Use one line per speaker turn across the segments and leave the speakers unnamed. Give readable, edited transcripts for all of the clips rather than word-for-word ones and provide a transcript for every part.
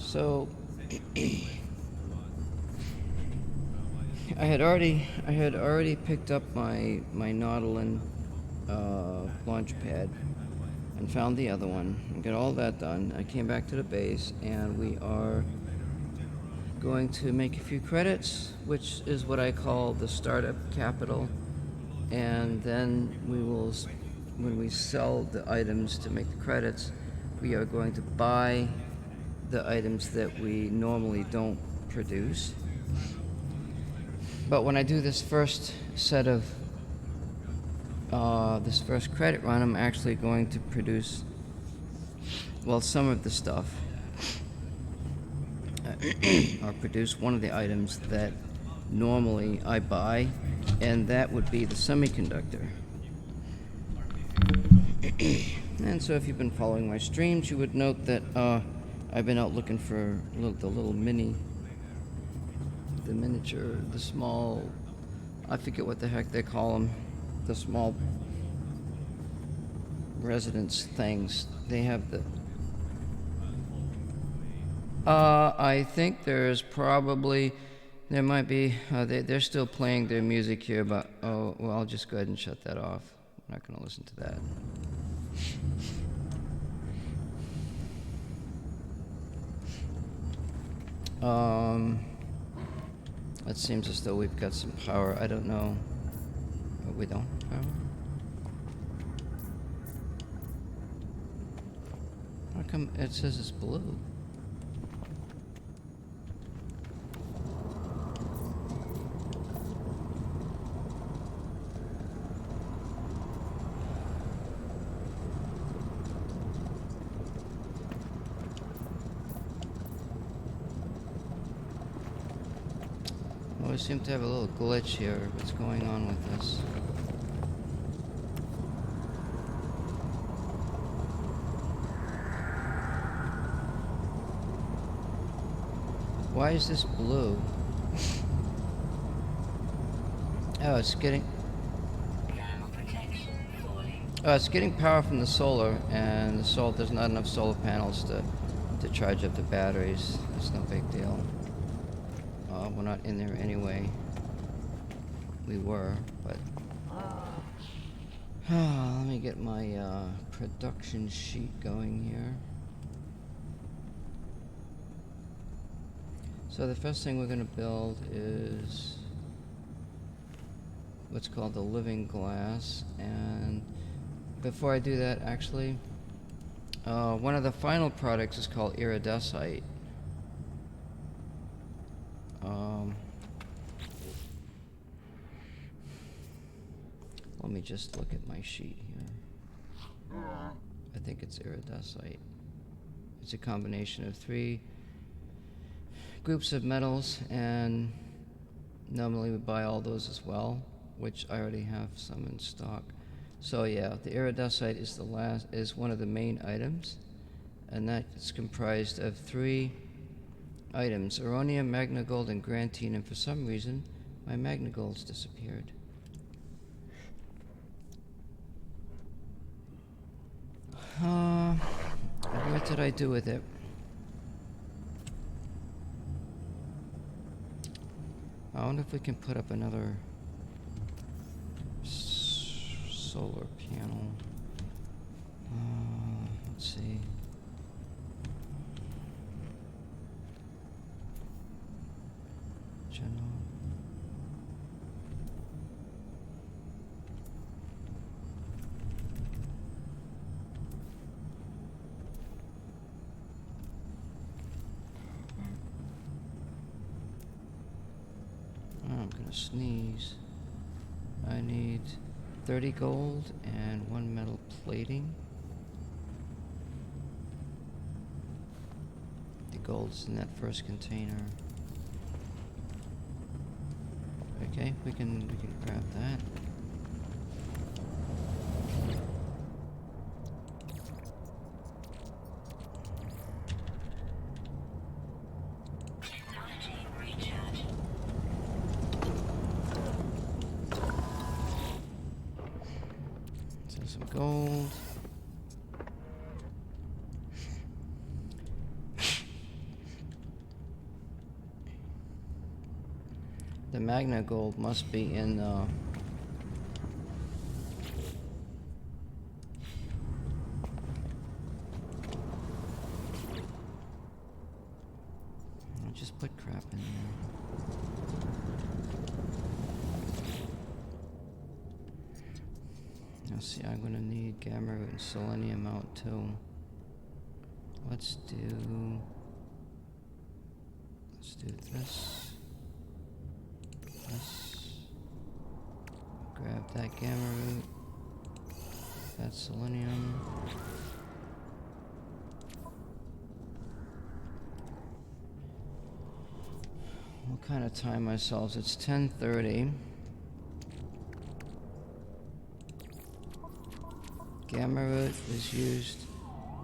So I had already picked up my Nautilin launch pad and found the other one and got all that done. I came back to the base and we are going to make a few credits, which is what I call the startup capital, and then we will, when we sell the items to make the credits, we are going to buy the items that we normally don't produce. But when I do this first set of this first credit run, I'm actually going to produce, well, some of the stuff, or produce one of the items that normally I buy, and that would be the semiconductor. And so if you've been following my streams, you would note that I've been out looking for the miniature, the small, I forget what the heck they call them, the small residence things. They have the, I think there might be, they're still playing their music here, but, oh, well, I'll just go ahead and shut that off. I'm not going to listen to that. It seems as though we've got some power. I don't know. Oh, we don't have power? How come it says it's blue? We seem to have a little glitch here. What's going on with this? Why is this blue? Oh, it's getting... Oh, it's getting power from the solar, and there's not enough solar panels to charge up the batteries. It's no big deal. We're not in there anyway. We were, but... let me get my production sheet going here. So the first thing we're going to build is what's called the living glass. And before I do that, actually, one of the final products is called iridescite. Let me just look at my sheet here. I think it's iridescite. It's a combination of 3 groups of metals, and normally we buy all those as well, which I already have some in stock. So yeah, the iridescite is one of the main items, and that's comprised of 3 items: Auronium, Magnagold, and Grantine, and for some reason my Magnagolds disappeared. What did I do with it? I wonder if we can put up another solar panel. Let's see. General. I'm gonna sneeze. I need 30 gold and 1 metal plating. The gold's in that first container. Okay, we can grab that. Some gold. The magna gold must be in the... I'll just put crap in there. Now see, I'm gonna need gamma root and selenium out too. Let's do this. Grab that gamma root. That selenium. We'll kind of time ourselves. It's 10:30. Gamma root is used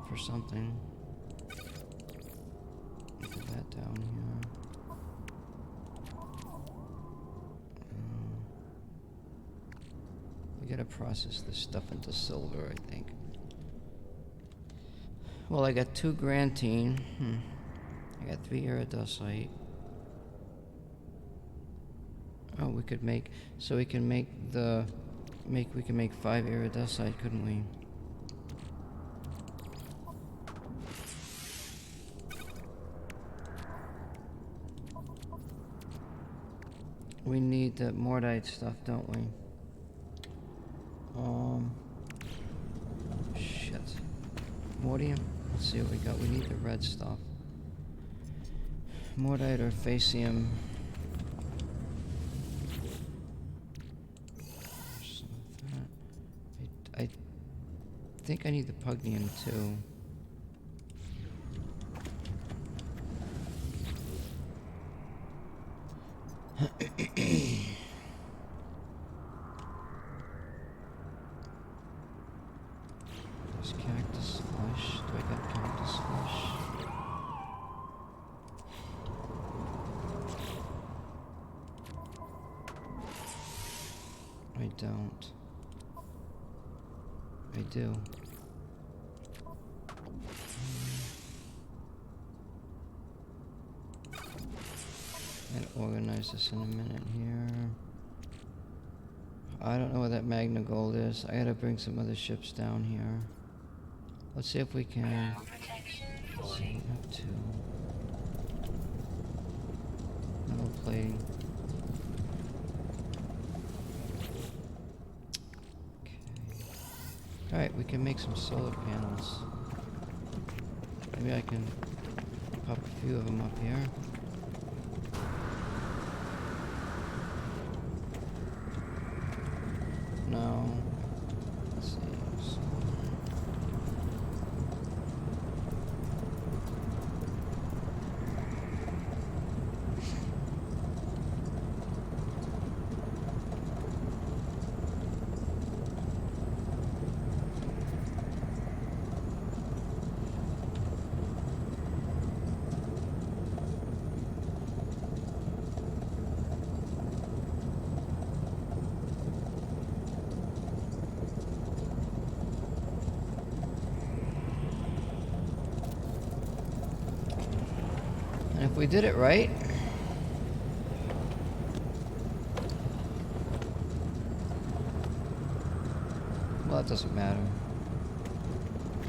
for something. Put that down here. We gotta process this stuff into silver, I think. Well, I got 2 grantine. I got 3 iridescite. Oh, we could make... So we can make the... we can make 5 iridescite, couldn't we? We need the mortite stuff, don't we? Shit. Mortium? Let's see what we got. We need the red stuff. Mortite or facium. Some of that. I think I need the pugnium too. There's cactus flesh. Do I got cactus flesh? I don't. I do. I'll organize this in a minute here. I don't know where that magna gold is. I gotta bring some other ships down here. Let's see if we can. Let's see, we have 2. Metal plating. Okay. Alright, we can make some solar panels. Maybe I can pop a few of them up here. No. Let's see. If we did it right, well, it doesn't matter.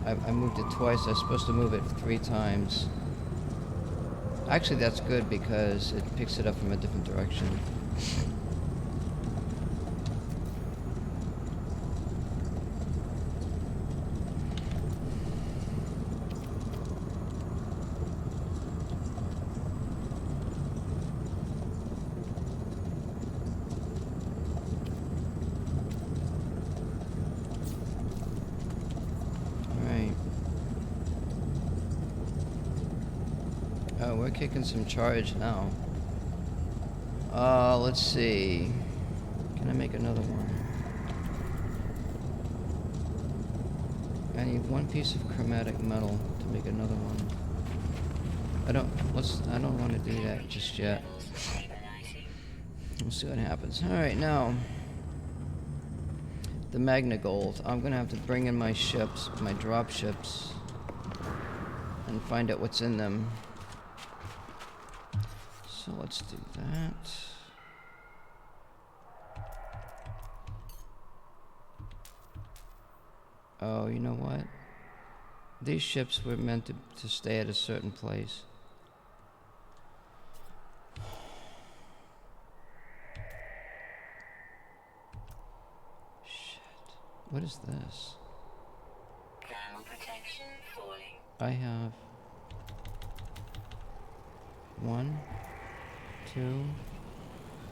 I moved it twice. I was supposed to move it 3 times. Actually, that's good because it picks it up from a different direction. Oh, we're kicking some charge now. Let's see. Can I make another one? I need 1 piece of chromatic metal to make another one. I don't want to do that just yet. We'll see what happens. Alright, now. The magna gold. I'm gonna have to bring in my ships, my drop ships, and find out what's in them. So let's do that. Oh, you know what? These ships were meant to stay at a certain place. Shit. What is this?
Thermal protection falling.
I have 1, 2,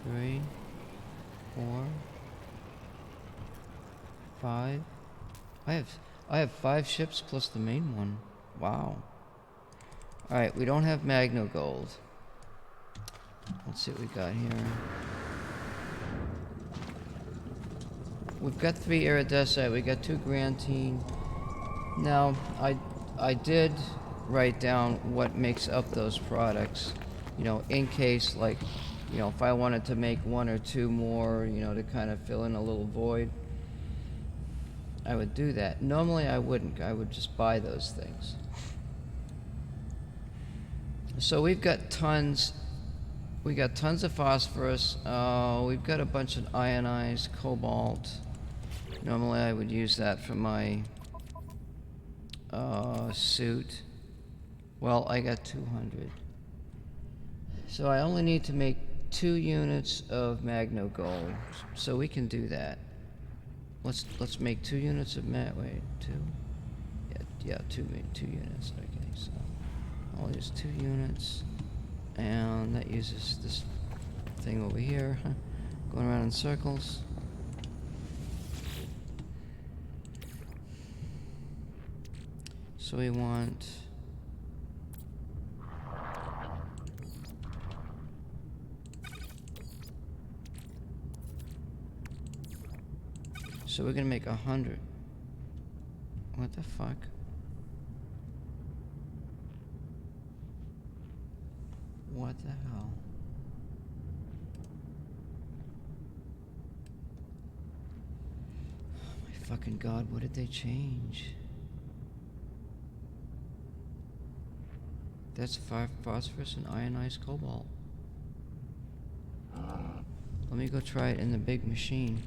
3, 4, 5. I have 5 ships plus the main one. Wow. Alright, we don't have Magno Gold. Let's see what we got here. We've got 3 iridescite, we got 2 grantine. Now, I did write down what makes up those products. You know, in case, like, you know, if I wanted to make 1 or 2 more, you know, to kind of fill in a little void, I would do that. Normally I wouldn't. I would just buy those things. So we've got tons. We got tons of phosphorus. We've got a bunch of ionized cobalt. Normally I would use that for my suit. Well, I got 200. So I only need to make 2 units of Magno Gold. So we can do that. Let's make 2 units of wait, 2? Yeah, 2 units. Okay, so I'll use 2 units. And that uses this thing over here, going around in circles. So we want so we're gonna make 100. What the fuck? What the hell? Oh my fucking god, what did they change? That's 5 phosphorus and ionized cobalt. Let me go try it in the big machine.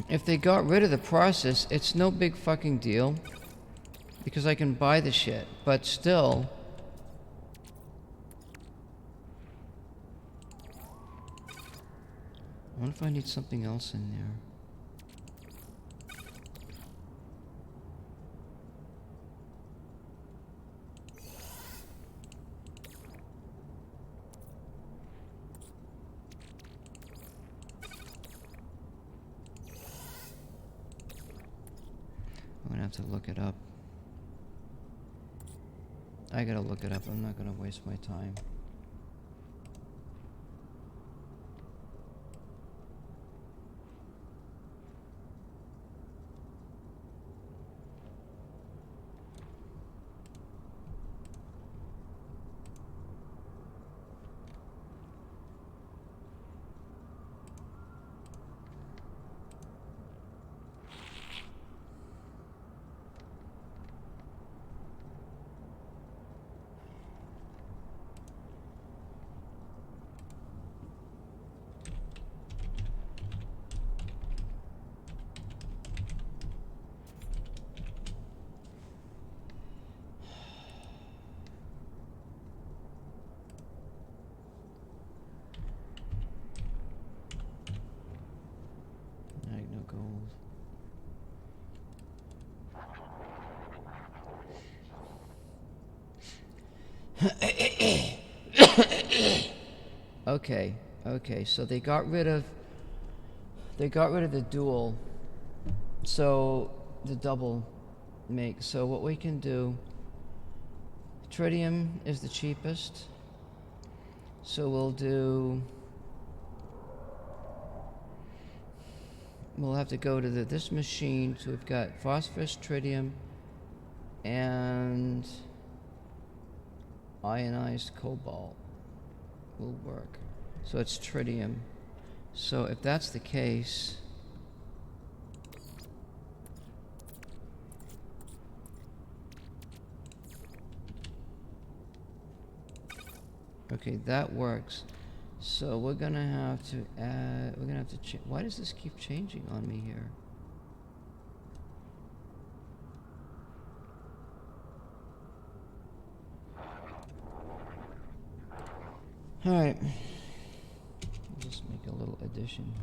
If they got rid of the process, it's no big fucking deal. Because I can buy the shit. But still... I wonder if I need something else in there. I'm gonna have to look it up. I gotta look it up. I'm not gonna waste my time. Magna gold. Okay, so they got rid of the dual, so the double make. So what we can do, tritium is the cheapest, so we'll have to go to this machine. So we've got phosphorus, tritium, and ionized cobalt will work. So it's tritium. So if that's the case, Okay, that works. So we're gonna have to add. We're gonna have to change. Why does this keep changing on me here? All right. Just make a little addition here.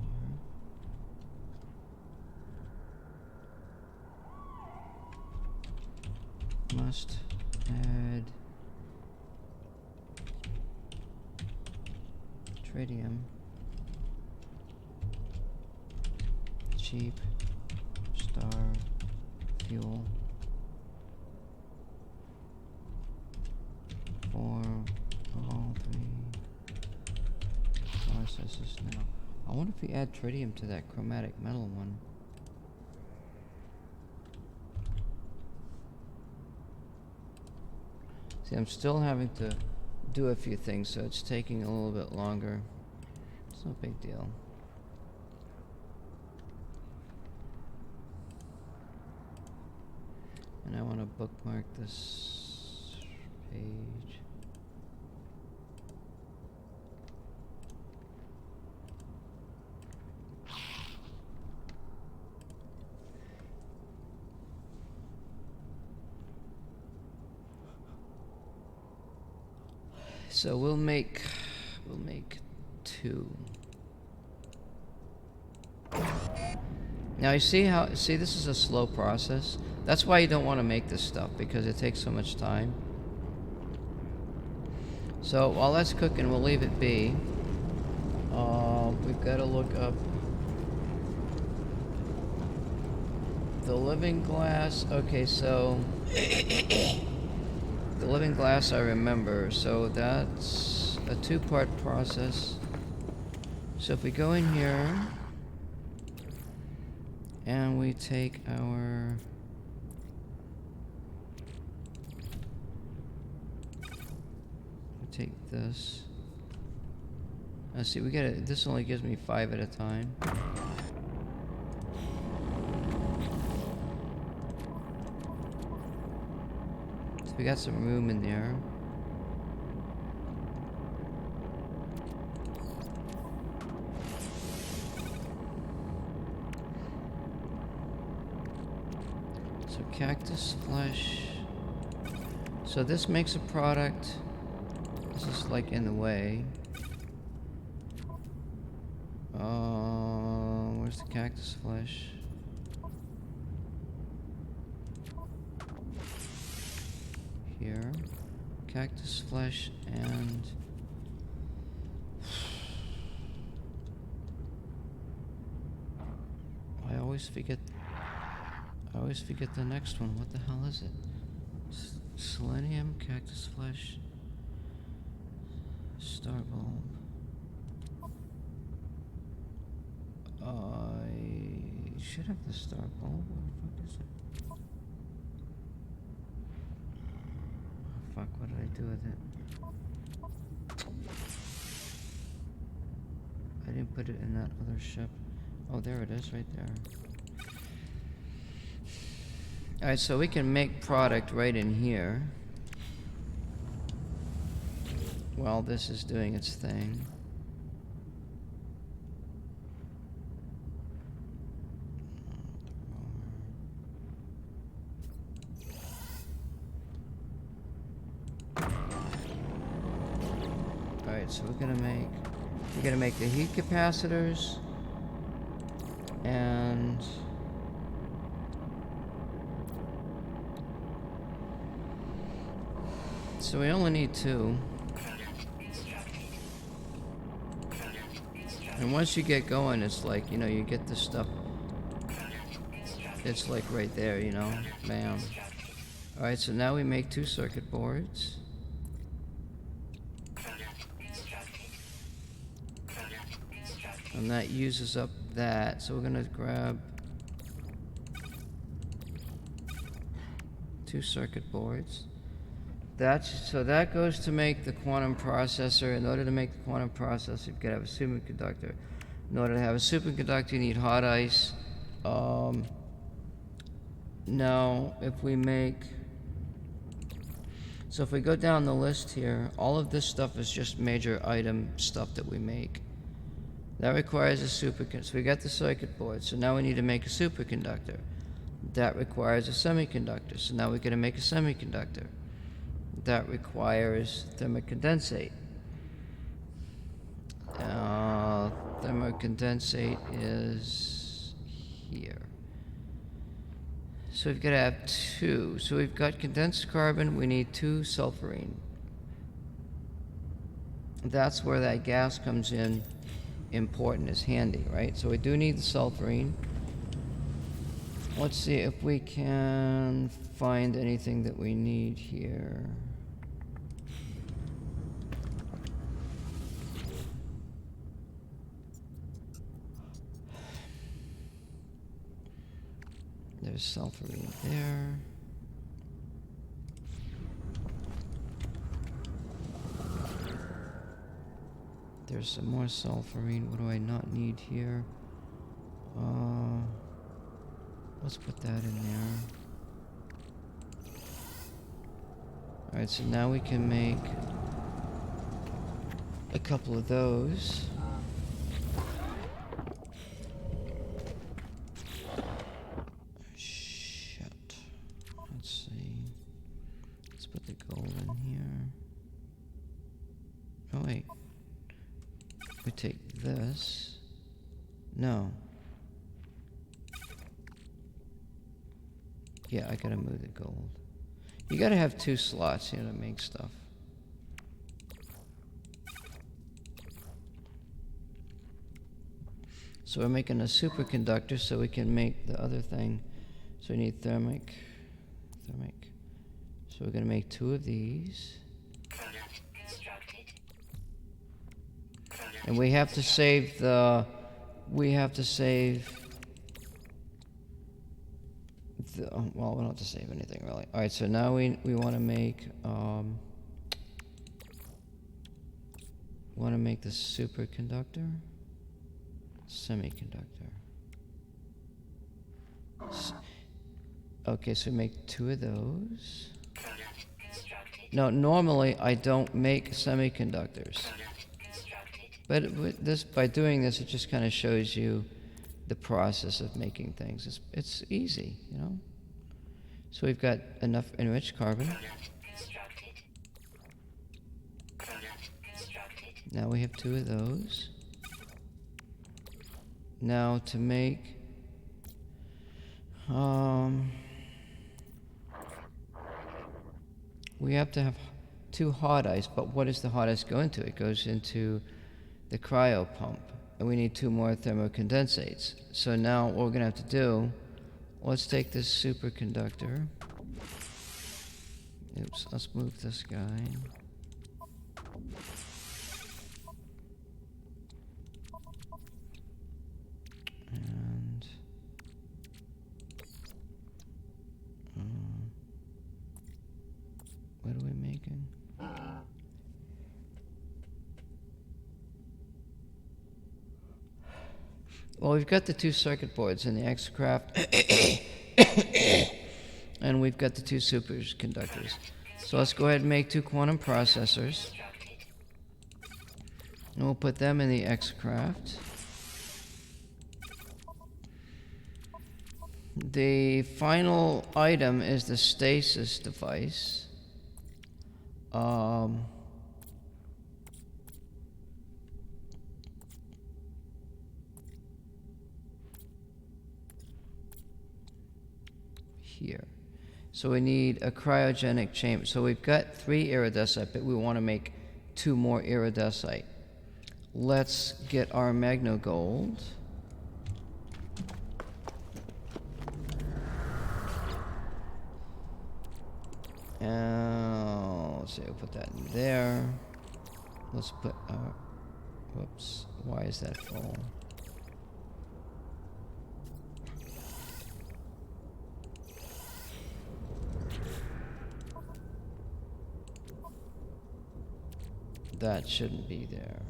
Must add tritium. Cheap star fuel for all 3 processes now. I wonder if we add tritium to that chromatic metal one. See, I'm still having to do a few things, so it's taking a little bit longer. It's no big deal. And I want to bookmark this page. So we'll make 2. Now you see this is a slow process. That's why you don't want to make this stuff, because it takes so much time. So while that's cooking, we'll leave it be. We've got to look up the living glass. Okay, so the living glass I remember. So that's a 2-part process. So if we go in here and we take our take this. Let's see, we get it. This only gives me 5 at a time. So we got some room in there. So cactus flesh. So this makes a product. This is like in the way. Where's the cactus flesh? Here. Cactus flesh and... I always forget the next one. What the hell is it? Selenium, cactus flesh, star bulb. I should have the star bulb. What the fuck is it? Oh, fuck, what did I do with it? I didn't put it in that other ship. Oh, there it is, right there. Alright, so we can make product right in here while this is doing its thing. Alright, so we're gonna make the heat capacitors and so we only need 2. And once you get going, it's like, you know, you get this stuff. It's like right there, you know, bam. Alright, so now we make 2 circuit boards. And that uses up that, so we're gonna grab 2 circuit boards. So that goes to make the quantum processor. In order to make the quantum processor, you've got to have a superconductor. In order to have a superconductor, you need hot ice. Now, if we make... So if we go down the list here, all of this stuff is just major item stuff that we make. That requires a superconductor. So we got the circuit board, so now we need to make a superconductor. That requires a semiconductor, so now we're going to make a semiconductor. That requires thermocondensate. Thermocondensate is here. So we've got to have 2. So we've got condensed carbon, we need 2 sulfurine. That's where that gas comes in important, is handy, right? So we do need the sulfurine. Let's see if we can find anything that we need here. There's sulfurine there. There's some more sulfurine. What do I not need here? Let's put that in there. Alright, so now we can make a couple of those. Shit. Let's see. Let's put the gold in here. Oh wait. We take this. No. Yeah, I gotta move the gold. You gotta have 2 slots here to make stuff. So we're making a superconductor so we can make the other thing. So we need thermic. So we're gonna make 2 of these. And we have to save the, well, we don't have to save anything really. Alright, so now we want to make, the superconductor? Semiconductor. Okay, so we make 2 of those. No, normally I don't make semiconductors. But by doing this, it just kind of shows you the process of making things. It's easy, you know? So we've got enough enriched carbon. Now we have 2 of those. Now to make we have to have 2 hot ice, but what does the hot ice go into? It goes into the cryo pump, and we need 2 more thermocondensates. So now what we're gonna have to do, let's take this superconductor. Oops, let's move this guy. And what are we making? Well, we've got the 2 circuit boards in the X-Craft, and we've got the 2 superconductors. So let's go ahead and make 2 quantum processors. And we'll put them in the X-Craft. The final item is the stasis device. Here. So we need a cryogenic chamber. So we've got 3 iridesite, but we want to make 2 more iridesite. Let's get our magno gold. Let's see, we'll put that in there. Let's put whoops, why is that full? That shouldn't be there.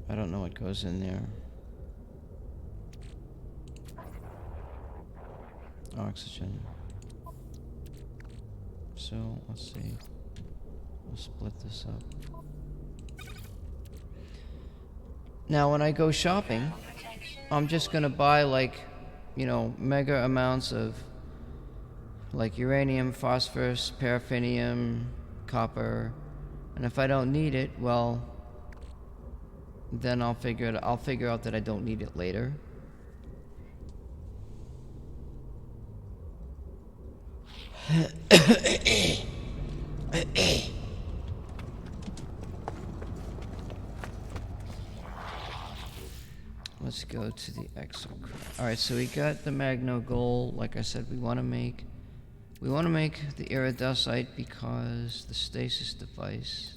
I don't know what goes in there. oxygen. So let's see. We'll split this up. Now when I go shopping, I'm just gonna buy like, you know, mega amounts of like uranium, phosphorus, paraffinium, copper, and if I don't need it, well, then I'll figure out that I don't need it later. Let's go to the exocryst. All right, so we got the magno gold. Like I said, we want to make the iridescite because the stasis device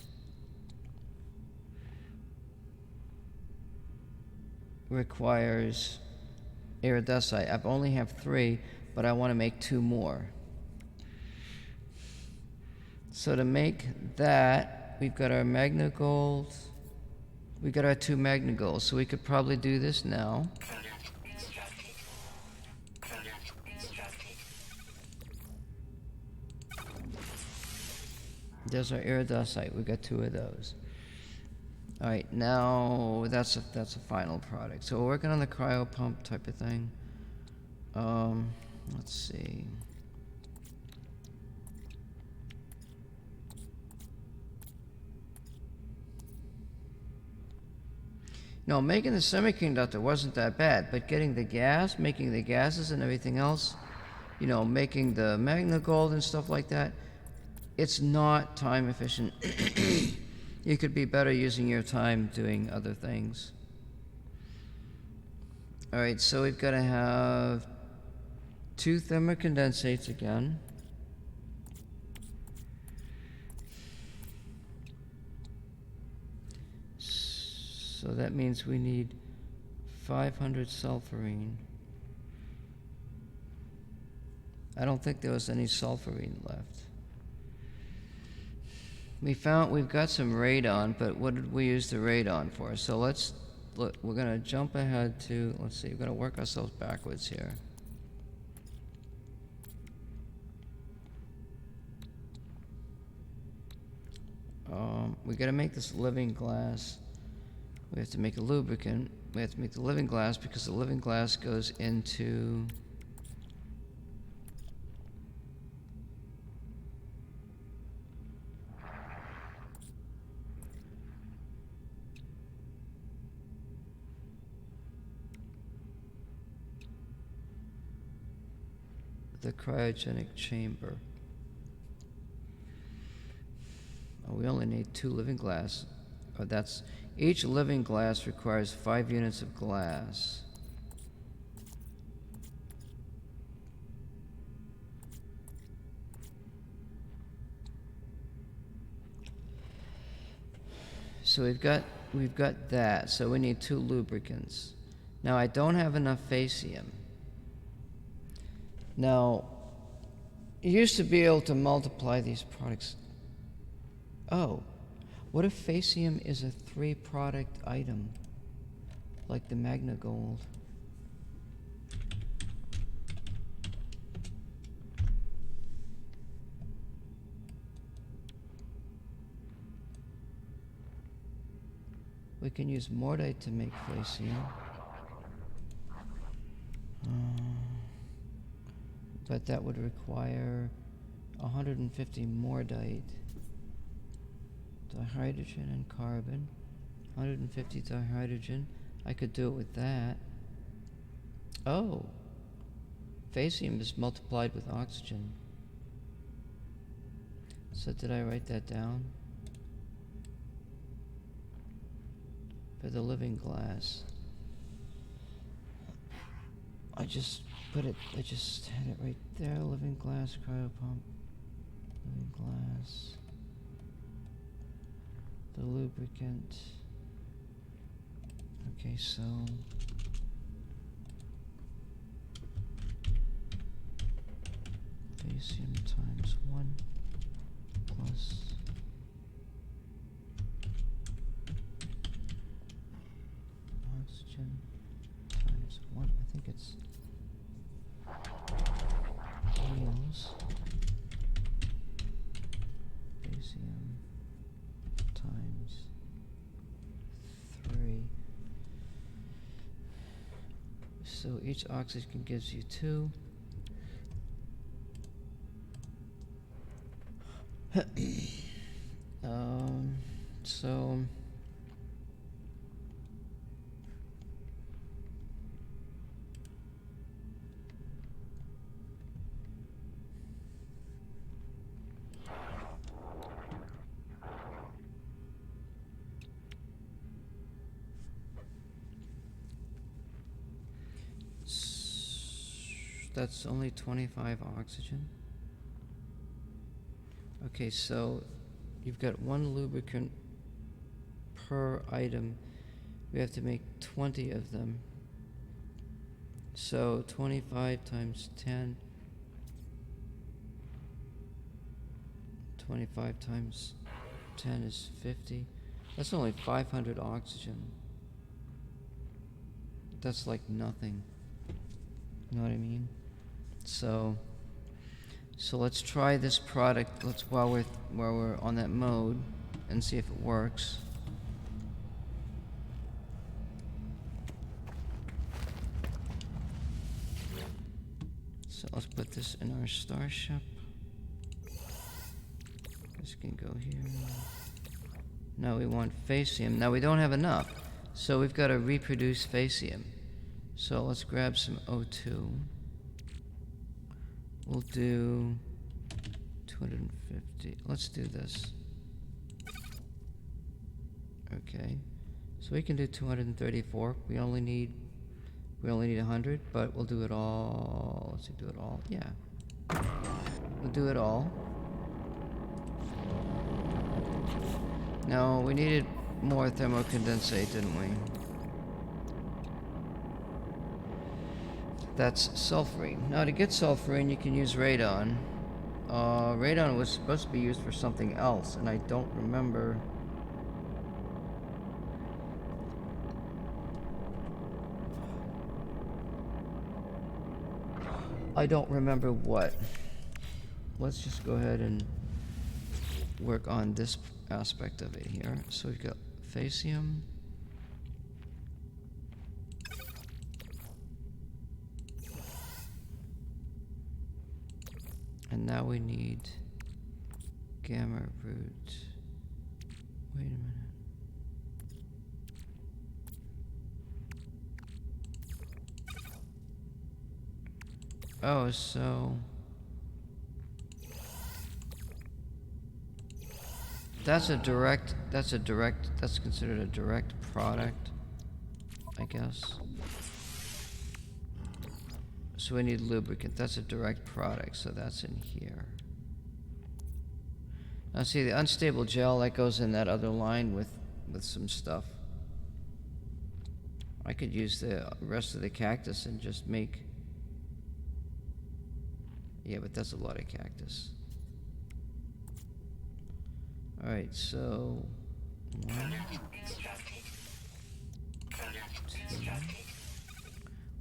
requires iridescite. I only have 3, but I want to make 2 more. So to make that, we've got our magna gold. We got our 2 magna golds, so we could probably do this now. There's our iridescite. We got 2 of those. All right, now that's a final product. So we're working on the cryo pump type of thing. Let's see. No, making the semiconductor wasn't that bad, but getting the gas, making the gases and everything else, you know, making the magna gold and stuff like that, it's not time efficient. You could be better using your time doing other things. All right, so we've got to have 2 thermocondensates again. So that means we need 500 sulfurine. I don't think there was any sulfurine left. We've got some radon, but what did we use the radon for? So let's look, we're gonna jump ahead to, let's see, we're gonna work ourselves backwards here. We gotta make this living glass. We have to make a lubricant. We have to make the living glass because the living glass goes into the cryogenic chamber. Oh, we only need 2 living glass. Oh, that's each living glass requires 5 units of glass. So we've got that. So we need 2 lubricants. Now I don't have enough facium. Now, you used to be able to multiply these products. Oh, what if facium is a 3-product item, like the magna gold? We can use mordite to make facium. But that would require 150 mordite. Dihydrogen and carbon. 150 dihydrogen. I could do it with that. Oh. Facium is multiplied with oxygen. So did I write that down? For the living glass. I just had it right there. Living glass, cryopump. Living glass. The lubricant. Okay, so facium times 1 plus oxygen times 1. I think it's So each oxygen gives you 2. So that's only 25 oxygen. Okay, so you've got 1 lubricant per item. We have to make 20 of them. So 25 times 10. 25 times 10 is 50. That's only 500 oxygen. That's like nothing. You know what I mean? So let's try this product. While we're on that mode, and see if it works. So let's put this in our starship. This can go here. Now we want facium. Now we don't have enough, so we've got to reproduce facium. So let's grab some O2. We'll do 250. Let's do this. Okay. So we can do 234. We only need 100, but we'll do it all. Let's see, do it all. Yeah. We'll do it all. No, we needed more thermocondensate, didn't we? That's sulfurine. Now to get sulfurine, you can use radon. Radon was supposed to be used for something else, and I don't remember. I don't remember what. Let's just go ahead and work on this aspect of it here. So we've got facium. And now we need gamma root. Wait a minute. Oh, so that's considered a direct product, I guess. So we need lubricant. That's a direct product, so that's in here. Now see, the unstable gel, that goes in that other line with some stuff. I could use the rest of the cactus and just make... Yeah, but that's a lot of cactus. Alright, so... 1, 2.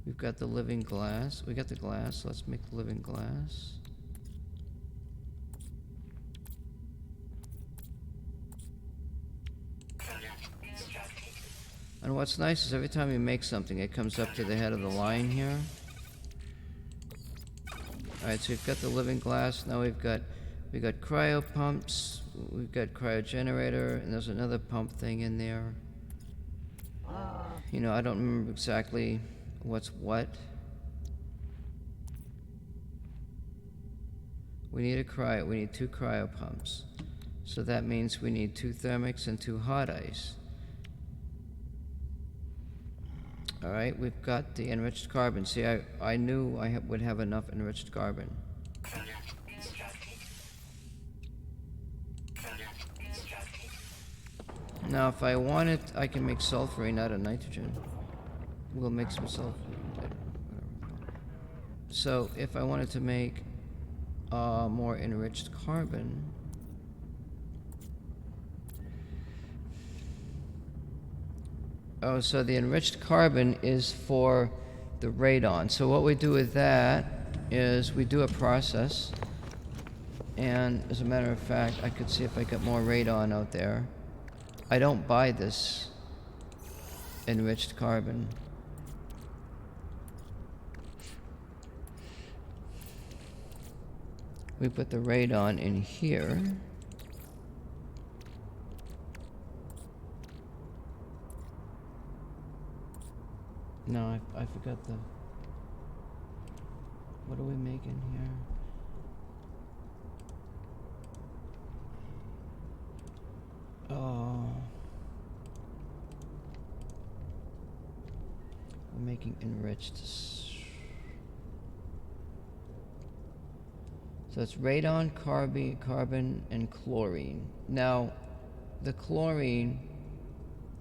We've got the living glass. We got the glass. Let's make the living glass. And what's nice is every time you make something, it comes up to the head of the line here. Alright, so we've got the living glass. Now we've got cryo pumps. We've got cryogenerator, and there's another pump thing in there. You know, I don't remember exactly what's what. We need 2 cryo pumps. So that means we need 2 thermics and 2 hot ice. Alright, we've got the enriched carbon. See, I knew I would have enough enriched carbon. Now, if I want it, I can make sulfurine out of nitrogen. We'll make some sulfurine later. So, if I wanted to make more enriched carbon... Oh, so the enriched carbon is for the radon. So what we do with that is we do a process. And as a matter of fact, I could see if I got more radon out there. I don't buy this enriched carbon. We put the radon in here. No, I forgot the... What are we making here? Oh... We're making enriched... So it's radon, carbon, and chlorine. Now, the chlorine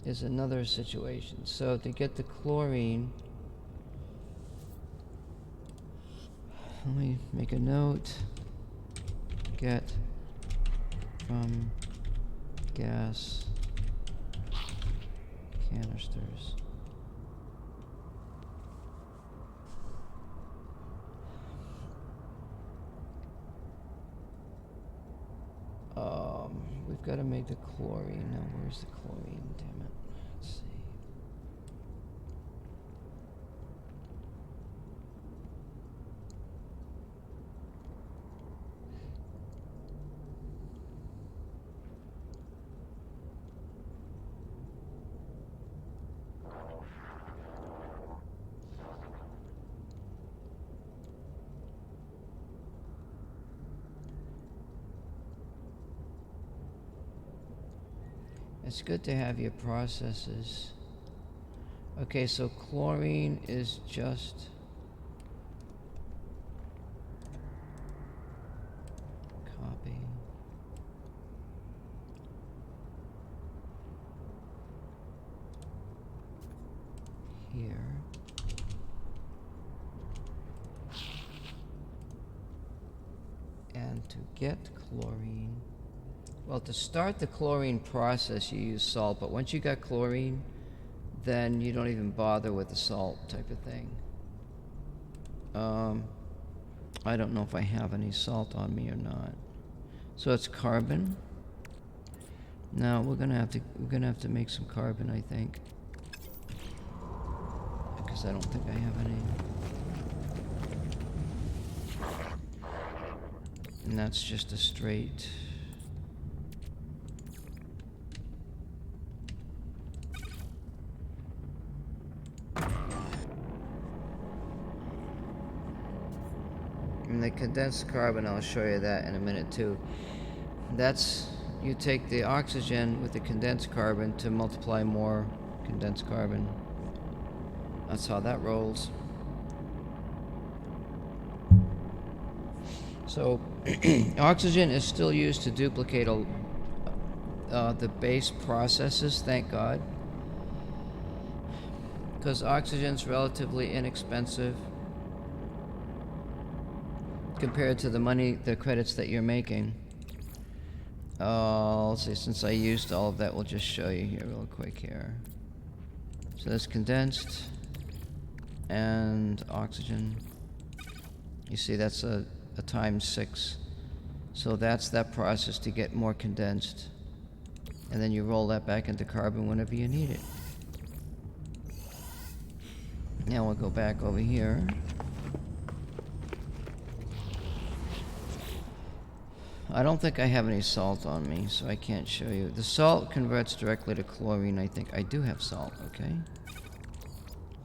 is another situation. So to get the chlorine, let me make a note. Get from gas canisters. We've got to make the chlorine. Now, where's the chlorine? Damn it. Let's see. It's good to have your processes. Okay, so chlorine is just... Copy. Here. And to get chlorine... Well, to start the chlorine process, you use salt, but once you got chlorine, then you don't even bother with the salt type of thing. I don't know if I have any salt on me or not. So it's carbon. Now we're gonna have to make some carbon, I think, because I don't think I have any. And that's just a straight. And the condensed carbon, I'll show you that in a minute too. That's, you take the oxygen with the condensed carbon to multiply more condensed carbon. That's how that rolls. So oxygen is still used to duplicate the base processes, thank God, because oxygen's relatively inexpensive compared to the credits that you're making. Let's see, since I used all of that, we'll just show you here real quick here. So that's condensed and oxygen. You see that's a times 6. So that's that process to get more condensed. And then you roll that back into carbon whenever you need it. Now we'll go back over here. I don't think I have any salt on me, so I can't show you. The salt converts directly to chlorine, I think. I do have salt, okay?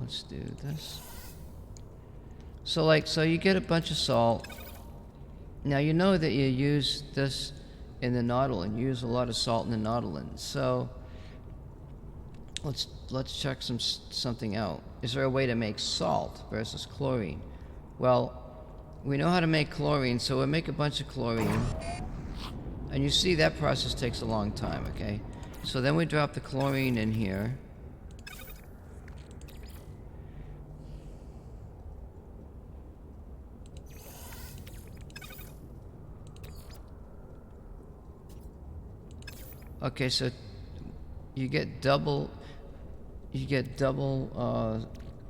Let's do this. So you get a bunch of salt. Now you know that you use this in the nautilin. You use a lot of salt in the nautilin. So let's check something out. Is there a way to make salt versus chlorine? Well, we know how to make chlorine, so we'll make a bunch of chlorine. And you see that process takes a long time, okay? So then we drop the chlorine in here. Okay, so you get double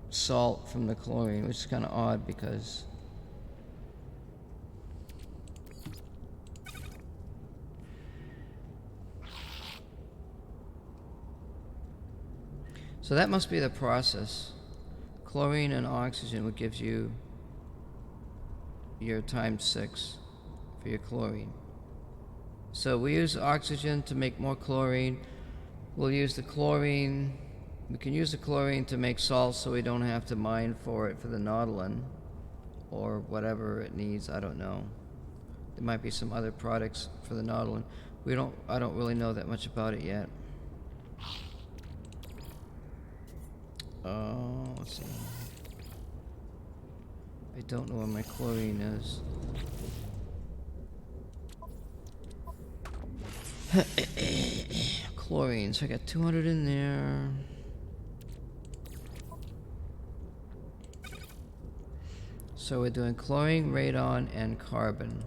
salt from the chlorine, which is kind of odd because so that must be the process. Chlorine and oxygen, what gives you your times 6 for your chlorine. So we use oxygen to make more chlorine. We'll use the chlorine. We can use the chlorine to make salt so we don't have to mine for it for the nautilin or whatever it needs. I don't know. There might be some other products for the nautilin. I don't really know that much about it yet. Let's see. I don't know where my chlorine is. Chlorine, so I got 200 in there. So we're doing chlorine, radon, and carbon.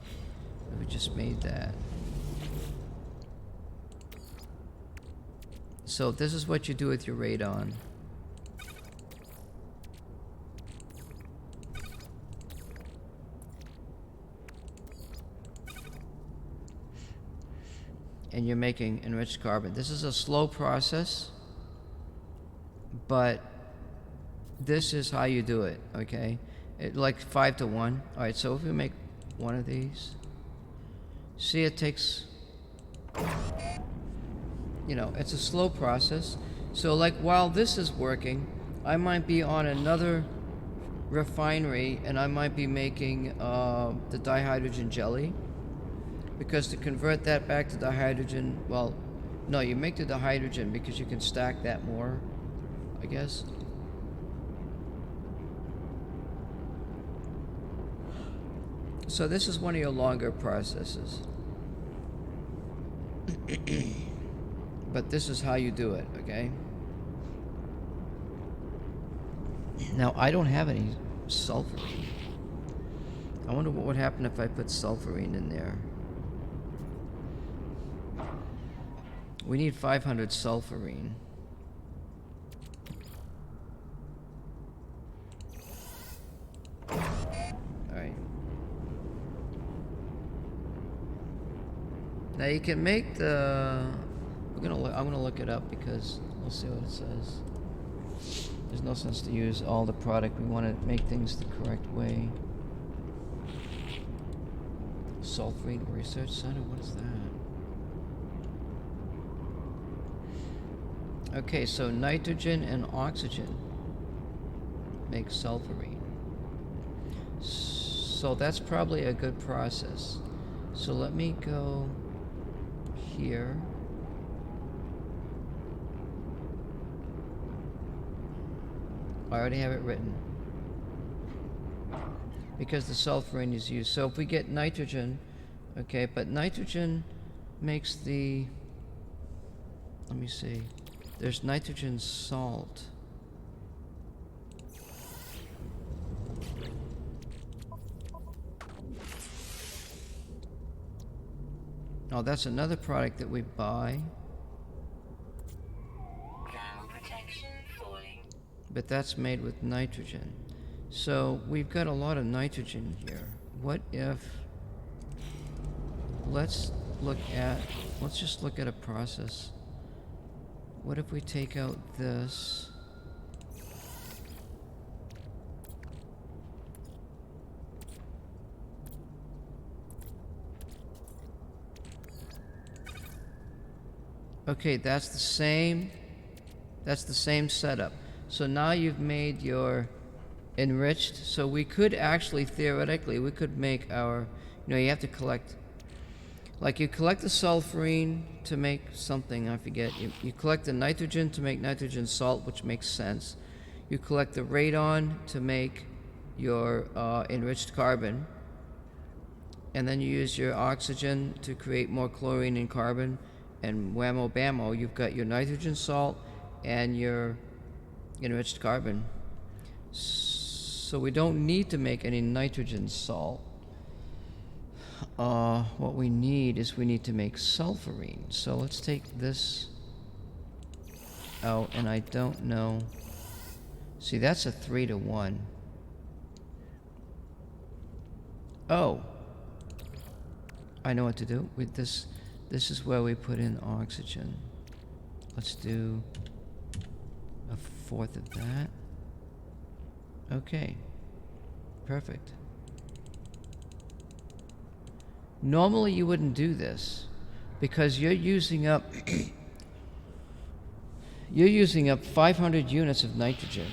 We just made that. So this is what you do with your radon. And you're making enriched carbon. This is a slow process, but this is how you do it, okay? Like 5 to 1. All right, so if we make one of these, see, it takes, you know, it's a slow process. So like while this is working, I might be on another refinery and I might be making the dihydrogen jelly. Because to convert that back to dihydrogen, well, no, you make the dihydrogen because you can stack that more, I guess. So this is one of your longer processes. But this is how you do it, okay? Now, I don't have any sulfurine. I wonder what would happen if I put sulfurine in there. We need 500 sulfurine. Alright. Now you can make the... I'm gonna look it up because we'll see what it says. There's no sense to use all the product. We want to make things the correct way. Sulfurine Research Center? What is that? Okay, so nitrogen and oxygen make sulfurine. So that's probably a good process. So let me go here. I already have it written. Because the sulfurine is used. So if we get nitrogen, okay, but nitrogen makes the, let me see. There's nitrogen salt. Oh, that's another product that we buy.
Thermal protection falling.
But that's made with nitrogen. So we've got a lot of nitrogen here. What if, let's just look at a process. What if we take out this? Okay, that's the same setup. So now you've made your enriched, so we could actually, theoretically, we could make our, you know, you have to collect, like you collect the sulfurine to make something, I forget, you collect the nitrogen to make nitrogen salt, which makes sense. You collect the radon to make your enriched carbon, and then you use your oxygen to create more chlorine and carbon, and whammo bammo, you've got your nitrogen salt and your enriched carbon. So we don't need to make any nitrogen salt. What we need is we need to make sulfurine. So let's take this out, and I don't know. See, that's a 3 to 1. Oh, I know what to do with this. This is where we put in oxygen. Let's do a fourth of that. Okay, perfect. Normally you wouldn't do this because you're using up you're using up 500 units of nitrogen,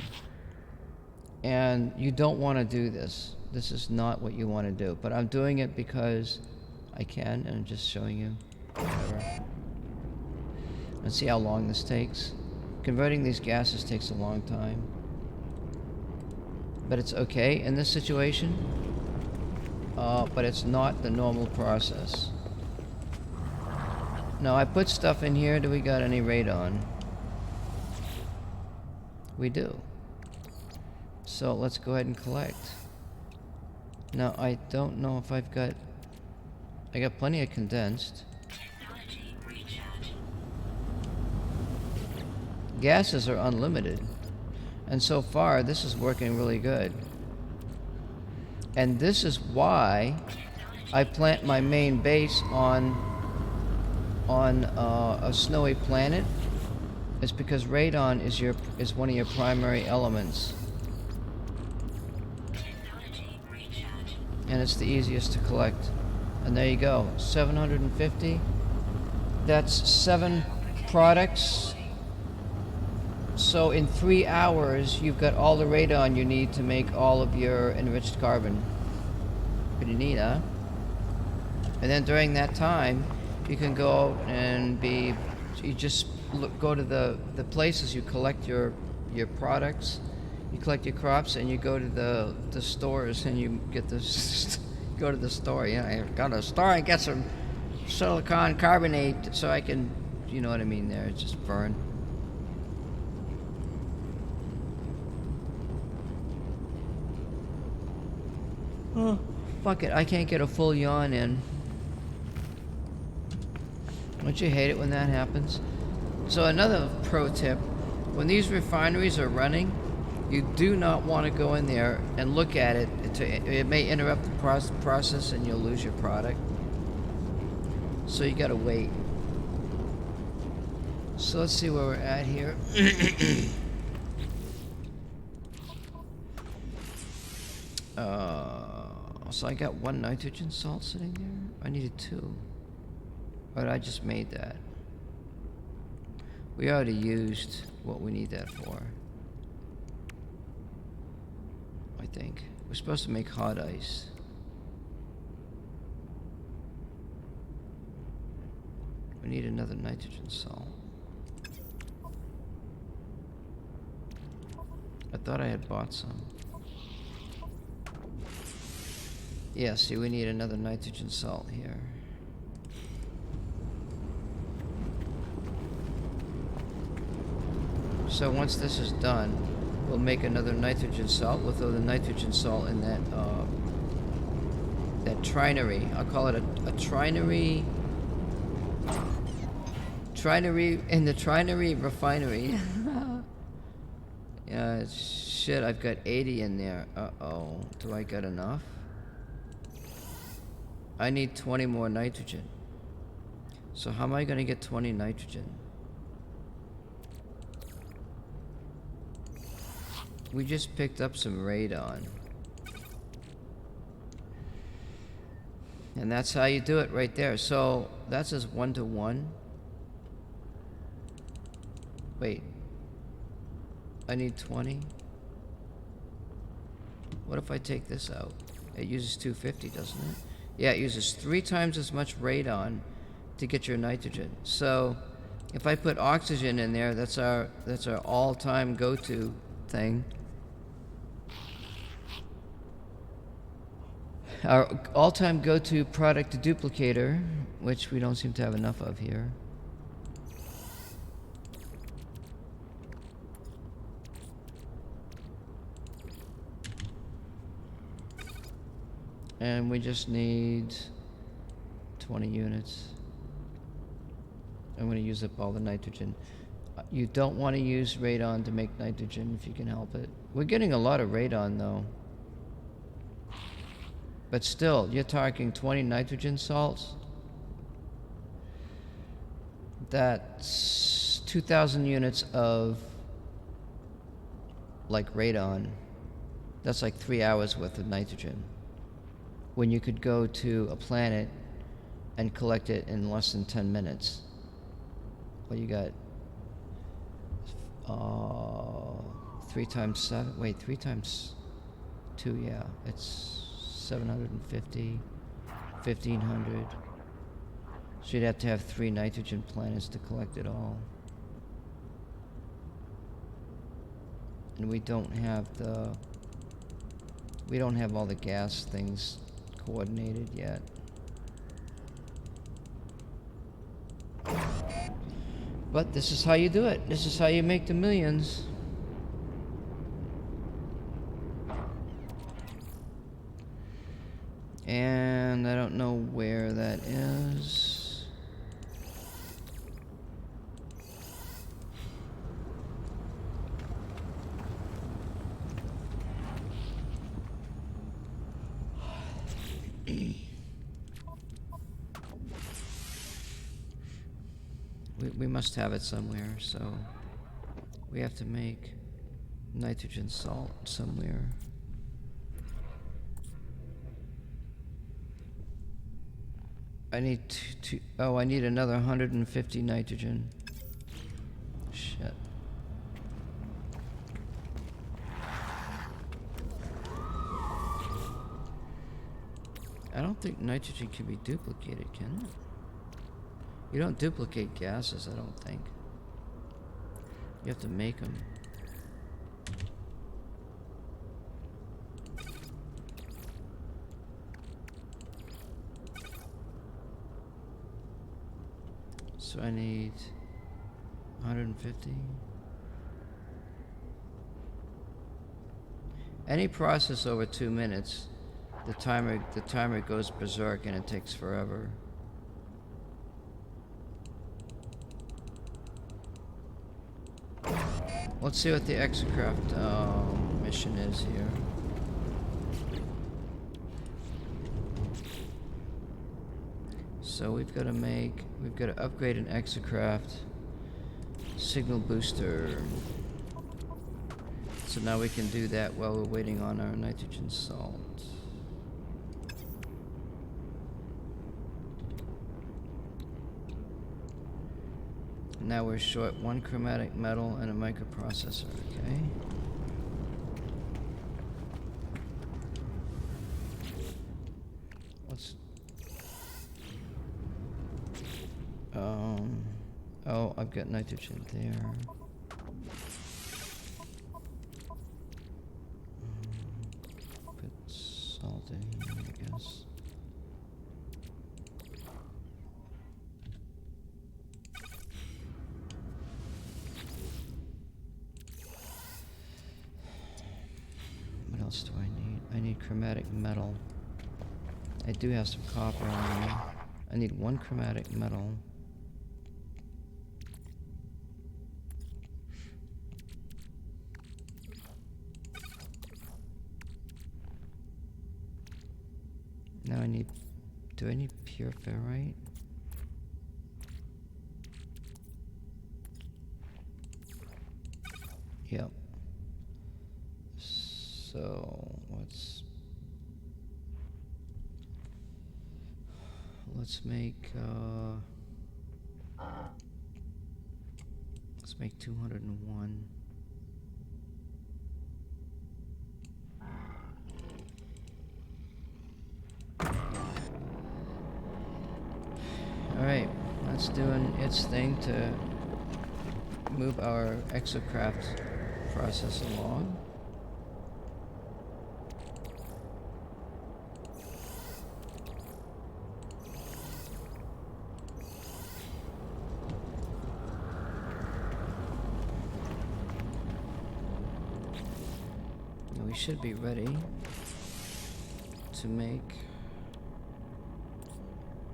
and you don't want to do this. This is not what you want to do, but I'm doing it because I can, and I'm just showing you. Whatever. And see how long this takes. Converting these gases takes a long time, but it's okay in this situation. But it's not the normal process. Now I put stuff in here. Do we got any radon? We do. So let's go ahead and collect. Now I don't know if I got plenty of condensed.
Technology recharge.
Gases are unlimited, and so far this is working really good. And this is why I plant my main base on a snowy planet. It's because radon is one of your primary elements,
Technology recharge.
and it's the easiest to collect. And there you go, 750. That's 7 products. So in 3 hours, you've got all the radon you need to make all of your enriched carbon. Pretty neat, huh? And then during that time, you can go and you just go to the places you collect your products, you collect your crops, and you go to the stores and you get this. Go to the store. Yeah, I go to the store and get some silicon carbonate so I can, you know what I mean. There, it's just burn. Oh, fuck it. I can't get a full yawn in. Don't you hate it when that happens? So another pro tip, when these refineries are running, you do not want to go in there and look at it. It may interrupt the process and you'll lose your product. So you gotta wait. So let's see where we're at here. So I got 1 nitrogen salt sitting there. I needed 2. But I just made that. We already used what we need that for. I think. We're supposed to make hot ice. We need another nitrogen salt. I thought I had bought some. Yeah, see, we need another nitrogen salt here. So once this is done, we'll make another nitrogen salt. We'll throw the nitrogen salt in that trinary. I'll call it a trinary. In the trinary refinery. Yeah, shit, I've got 80 in there. Uh-oh. Do I got enough? I need 20 more nitrogen. So how am I gonna get 20 nitrogen? We just picked up some radon. And that's how you do it right there. So that's just 1-to-1. Wait. I need 20. What if I take this out? It uses 250, doesn't it? Yeah, it uses 3 times as much radon to get your nitrogen. So if I put oxygen in there, that's our all-time go-to thing. Our all-time go-to product duplicator, which we don't seem to have enough of here. And we just need 20 units. I'm going to use up all the nitrogen. You don't want to use radon to make nitrogen if you can help it. We're getting a lot of radon though. But still, you're talking 20 nitrogen salts. That's 2,000 units of like radon. That's like 3 hours worth of nitrogen. When you could go to a planet and collect it in less than 10 minutes. Well, you got 3 times 7. Wait, 3 times 2, yeah. It's 750, 1500. So you'd have to have 3 nitrogen planters to collect it all. And we don't have all the gas things coordinated yet. But this is how you do it. This is how you make the millions. And I don't know where that is. We must have it somewhere, so we have to make nitrogen salt somewhere. I need I need another 150 nitrogen. Shit. I don't think nitrogen can be duplicated, can it? You don't duplicate gases, I don't think. You have to make them. So I need 150. Any process over 2 minutes, the timer goes berserk and it takes forever. Let's see what the Exocraft mission is here. So we've got to upgrade an Exocraft signal booster. So now we can do that while we're waiting on our nitrogen salt. Now we're short 1 chromatic metal and a microprocessor, okay? Let's... oh, I've got nitrogen there. Put salt in here, I guess. What else do I need? I need chromatic metal. I do have some copper on me. I need 1 chromatic metal. Now do I need pure ferrite? Yep. So let's make 201. All right, that's doing its thing to move our Exocraft process along. We should be ready to make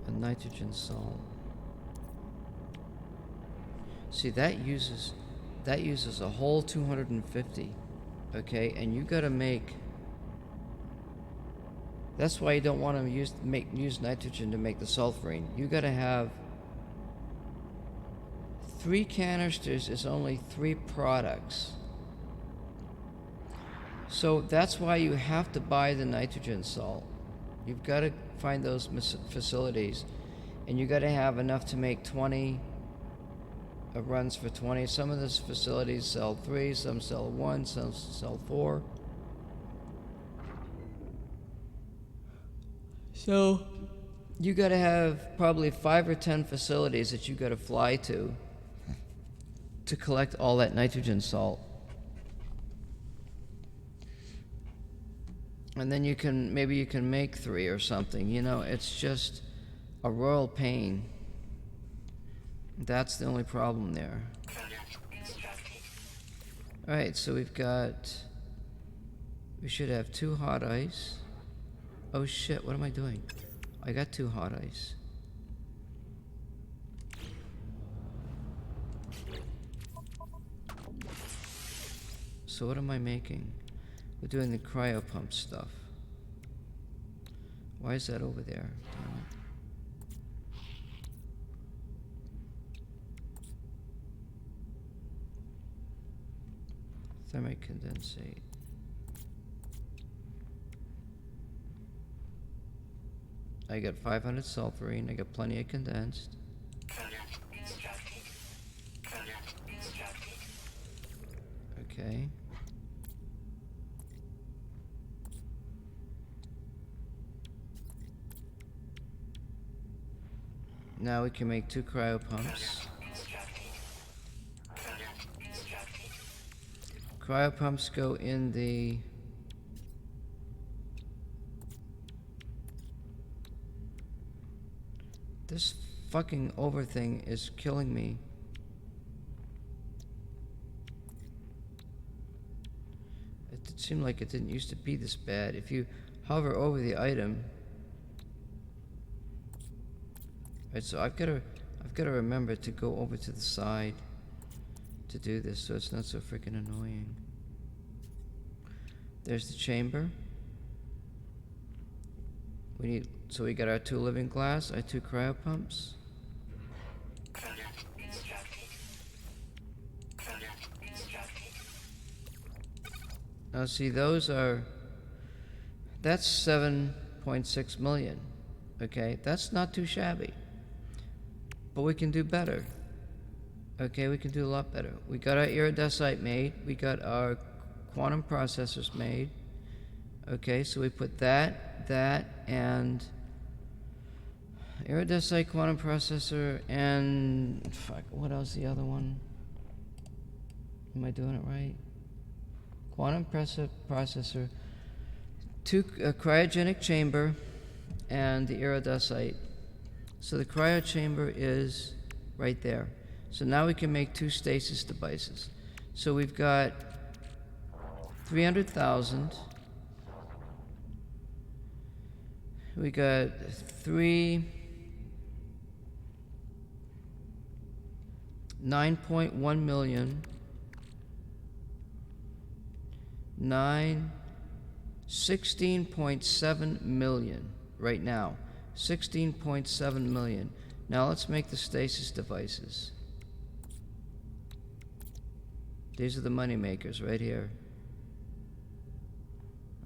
a nitrogen salt. See, that uses a whole 250, okay? And you gotta make. That's why you don't want to use nitrogen to make the sulfurine. You gotta have 3 canisters is only 3 products. So that's why you have to buy the nitrogen salt. You've got to find those facilities. And you gotta have enough to make 20 runs for 20. Some of these facilities sell 3, some sell 1, some sell 4. So you gotta have probably 5 or 10 facilities that you gotta fly to collect all that nitrogen salt. And then maybe you can make 3 or something. You know, it's just a royal pain. That's the only problem there. Alright, so we should have 2 hot ice. Oh shit, what am I doing? I got 2 hot ice. So what am I making? We're doing the cryo pump stuff. Why is that over there? Damn it. Thermic condensate. I got 500 sulfurine. I got plenty of condensed. Okay. Now we can make 2 cryo pumps. Cryo pumps go in the... This fucking over thing is killing me. It seemed like it didn't used to be this bad. If you hover over the item... Right, so I've got to remember to go over to the side to do this so it's not so freaking annoying. There's the chamber. So we got our 2 living glass, our 2 cryo pumps. Now see, that's 7.6 million. Okay, that's not too shabby. But we can do better. Okay, we can do a lot better. We got our iridescite made. We got our quantum processors made. Okay, so we put that, and iridescite quantum processor, and fuck, what else? The other one? Am I doing it right? Quantum processor, 2 cryogenic chamber, and the iridescite. So the cryo chamber is right there. So now we can make 2 stasis devices. So we've got 300,000. We got 3, 9.1 million, 16.7 million right now. 16.7 million. Now let's make the stasis devices. These are the money makers right here.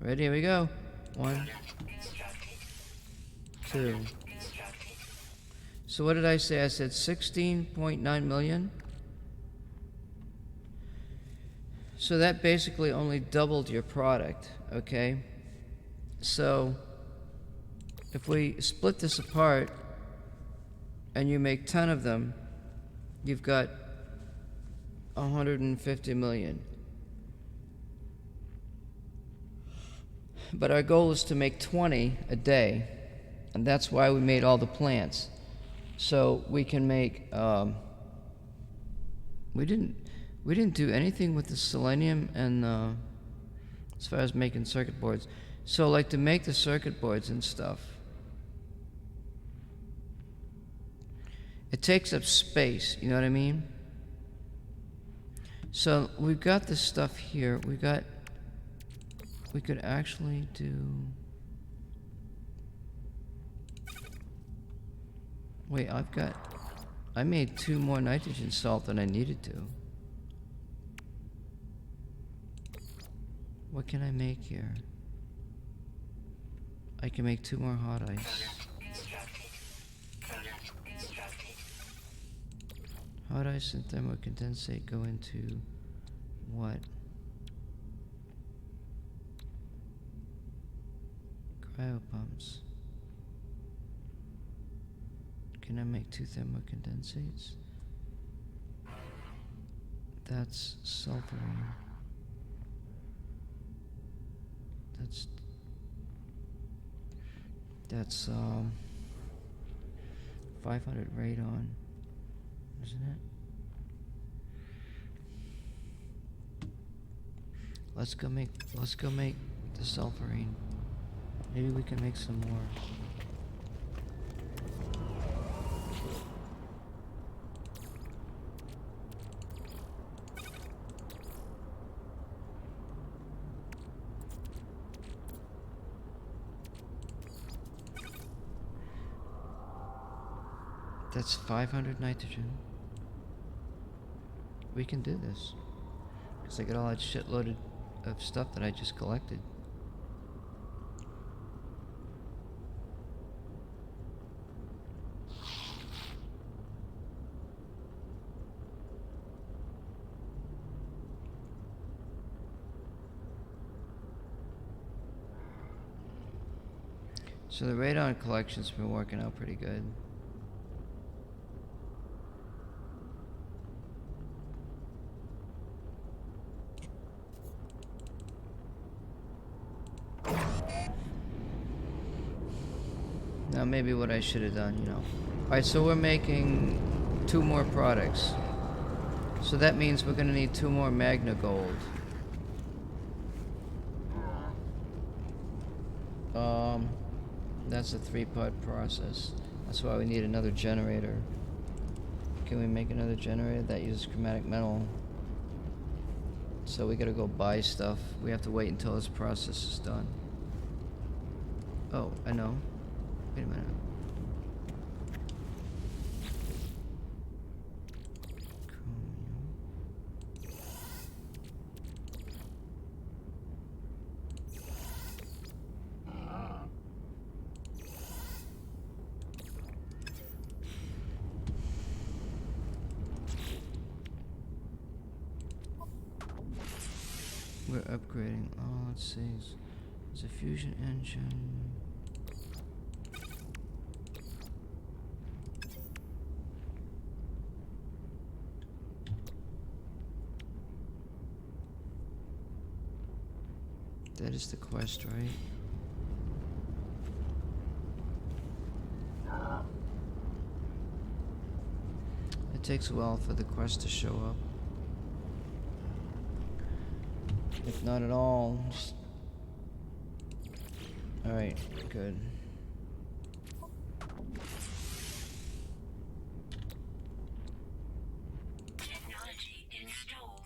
Ready? Here we go. 1, 2. So what did I say? I said 16.9 million. So that basically only doubled your product, okay? So if we split this apart and you make 10 of them, you've got 150 million. But our goal is to make 20 a day, and that's why we made all the plants. So we can make, we didn't do anything with the selenium and as far as making circuit boards. So like to make the circuit boards and stuff, it takes up space, you know what I mean? So we've got this stuff here. We could actually do... Wait, I made 2 more nitrogen salt than I needed to. What can I make here? I can make 2 more hot ice. Hot ice and thermocondensate go into what? Cryopumps. Can I make 2 thermocondensates? That's sulfurine. That's 500 radon, isn't it? Let's go make the sulfurine. Maybe we can make some more. That's 500 nitrogen. We can do this. Because I got all that shitload of stuff that I just collected. So the radon collection's been working out pretty good. Now maybe what I should have done, you know. Alright, so we're making 2 more products. So that means we're gonna need 2 more Magna Gold. That's a 3-part process. That's why we need another generator. Can we make another generator that uses chromatic metal? So we gotta go buy stuff. We have to wait until this process is done. Oh, I know. Wait a minute. We're upgrading. Oh, let's see. It's a fusion engine. That is the quest, right? It takes a while for the quest to show up. If not at all. Alright, good.
Technology installed.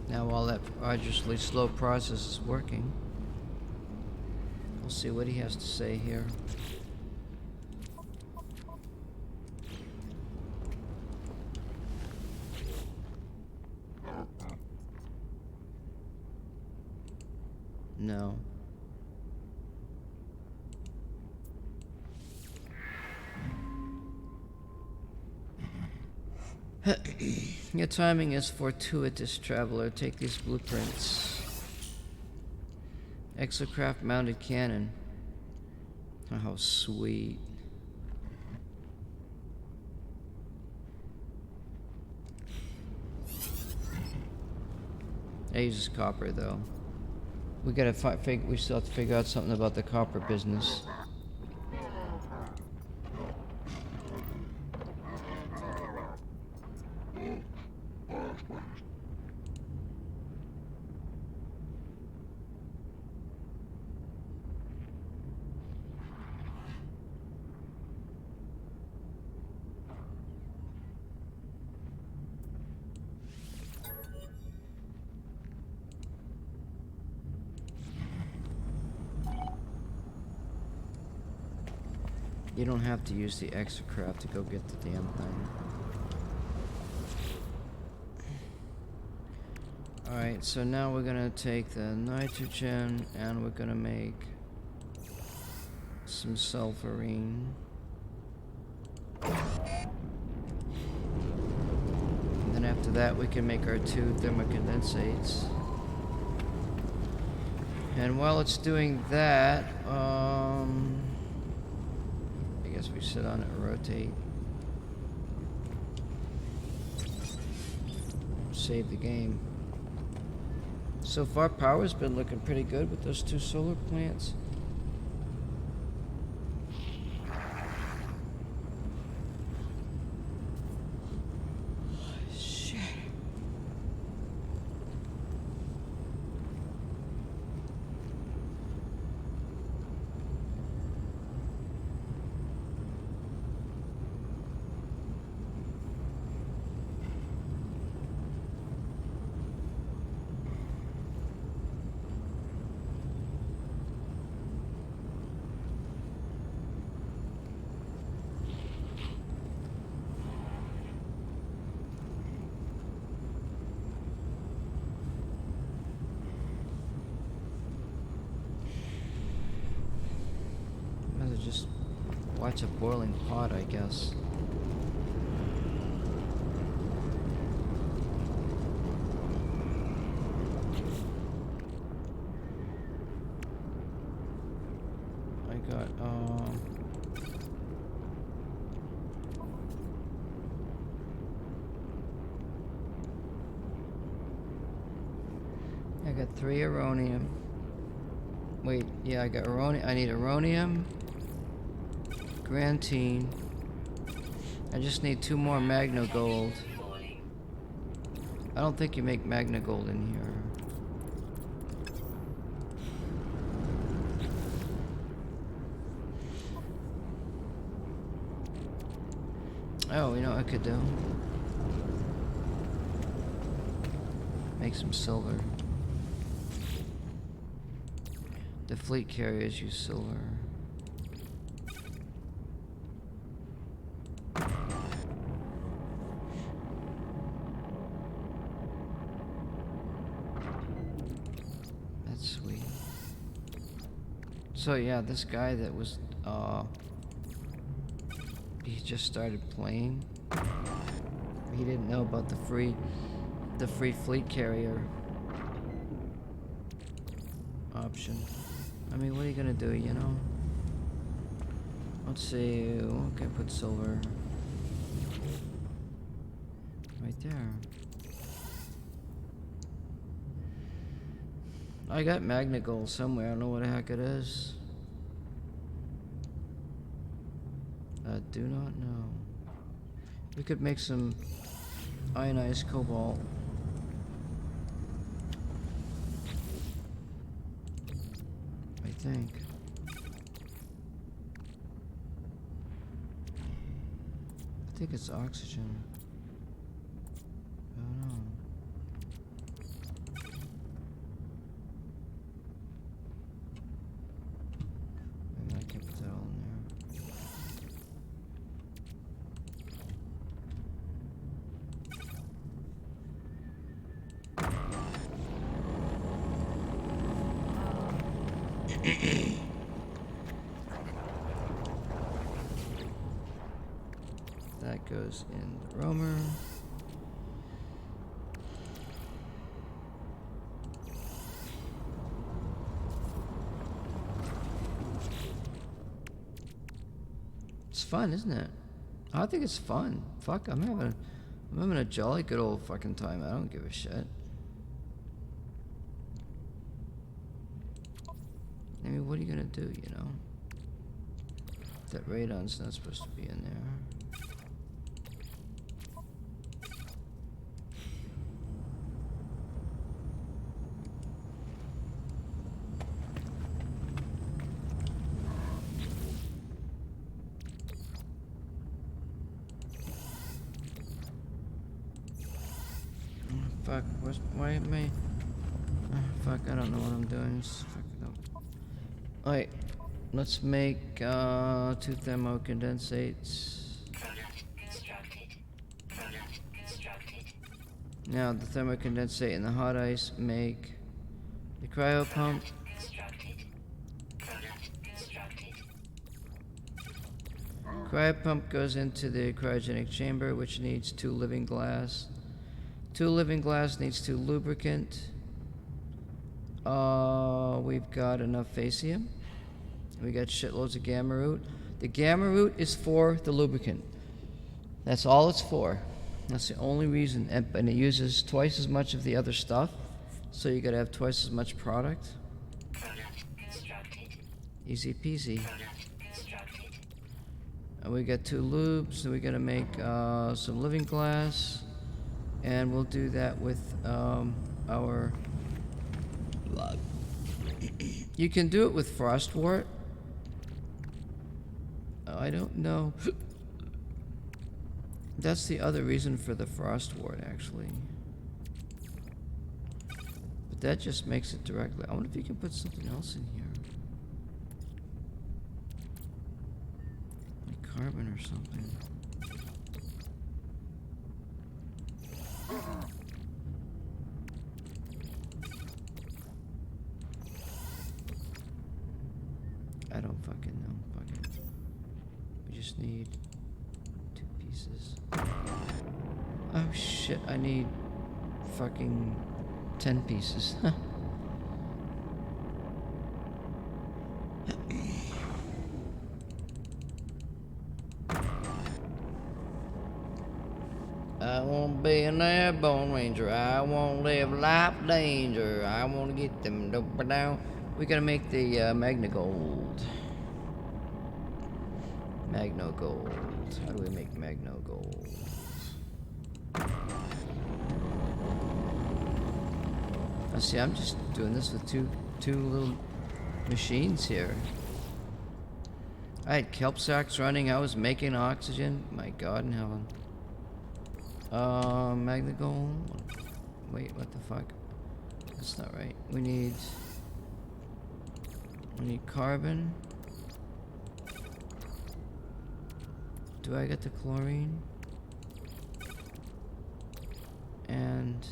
Now while that arduously slow process is working, we'll see what he has to say here. No. Your timing is fortuitous, traveler. Take these blueprints. Exocraft mounted cannon. Oh, how sweet. That uses copper, though. We gotta we still have to figure out something about the copper business. You don't have to use the exocraft to go get the damn thing. Alright, so now we're gonna take the nitrogen and we're gonna make some sulfurine. And then after that we can make our 2 thermocondensates. And while it's doing that, I guess we sit on it and rotate. Save the game. So far, power's been looking pretty good with those 2 solar plants. Shit. Just watch a boiling pot, I guess. I got I got 3 uranium. Wait, yeah, I got uranium. I need uranium. Grantine. I just need 2 more magna gold. I don't think you make magna gold in here. Oh, you know what I could do? Make some silver. The fleet carriers use silver. That's sweet. So yeah, this guy that was he just started playing. He didn't know about the free fleet carrier option. I mean, what are you gonna do, you know? Let's see, okay, put silver right there. I got magna gold somewhere, I don't know what the heck it is. I do not know. We could make some ionized cobalt. I think. I think it's oxygen. I don't know. Maybe I can put that all in there. That goes in the roamer. It's fun, isn't it? I think it's fun. Fuck, I'm having a jolly good old fucking time. I don't give a shit. I mean, what are you gonna do, you know? That radon's not supposed to be in there. Fuck, why am I... fuck, I don't know what I'm doing. Just fuck it up. Alright, let's make 2 thermocondensates.
Product constructed. Product constructed.
Now the thermocondensate and the hot ice make the cryo pump.
Constructed. Product constructed.
Cryo pump goes into the cryogenic chamber, which needs 2 living glass. 2 living glass needs 2 lubricant. We've got enough facium. We got shitloads of gamma root. The gamma root is for the lubricant. That's all it's for. That's the only reason. And it uses twice as much of the other stuff, so you gotta have twice as much product.
Product constructed.
Easy peasy.
Product constructed.
And we got 2 lubes, so we gotta make some living glass, and we'll do that with our. You can do it with frost wart. I don't know. That's the other reason for the frost wart, actually. But that just makes it directly. I wonder if you can put something else in here. Like carbon or something. I don't fucking know. Fuck it. We just need 2 pieces. Oh shit, I need fucking 10 pieces. I won't be an airborne ranger. I won't live life danger. I want to get them dope down. We gotta make the Magna Gold. Magno Gold. How do we make Magno Gold? Oh, see, I'm just doing this with two little machines here. I had kelp sacks running. I was making oxygen. My God in heaven. Magna Gold. Wait, what the fuck? That's not right. We need carbon. Do I get the chlorine? And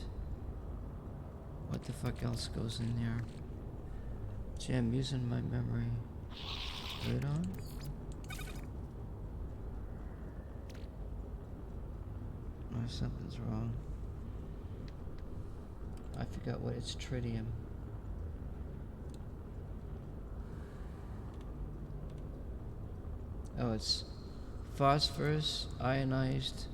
what the fuck else goes in there? Gee, I'm using my memory. Right on? Oh, something's wrong. I forgot what it's tritium. Oh, it's phosphorus, ionized.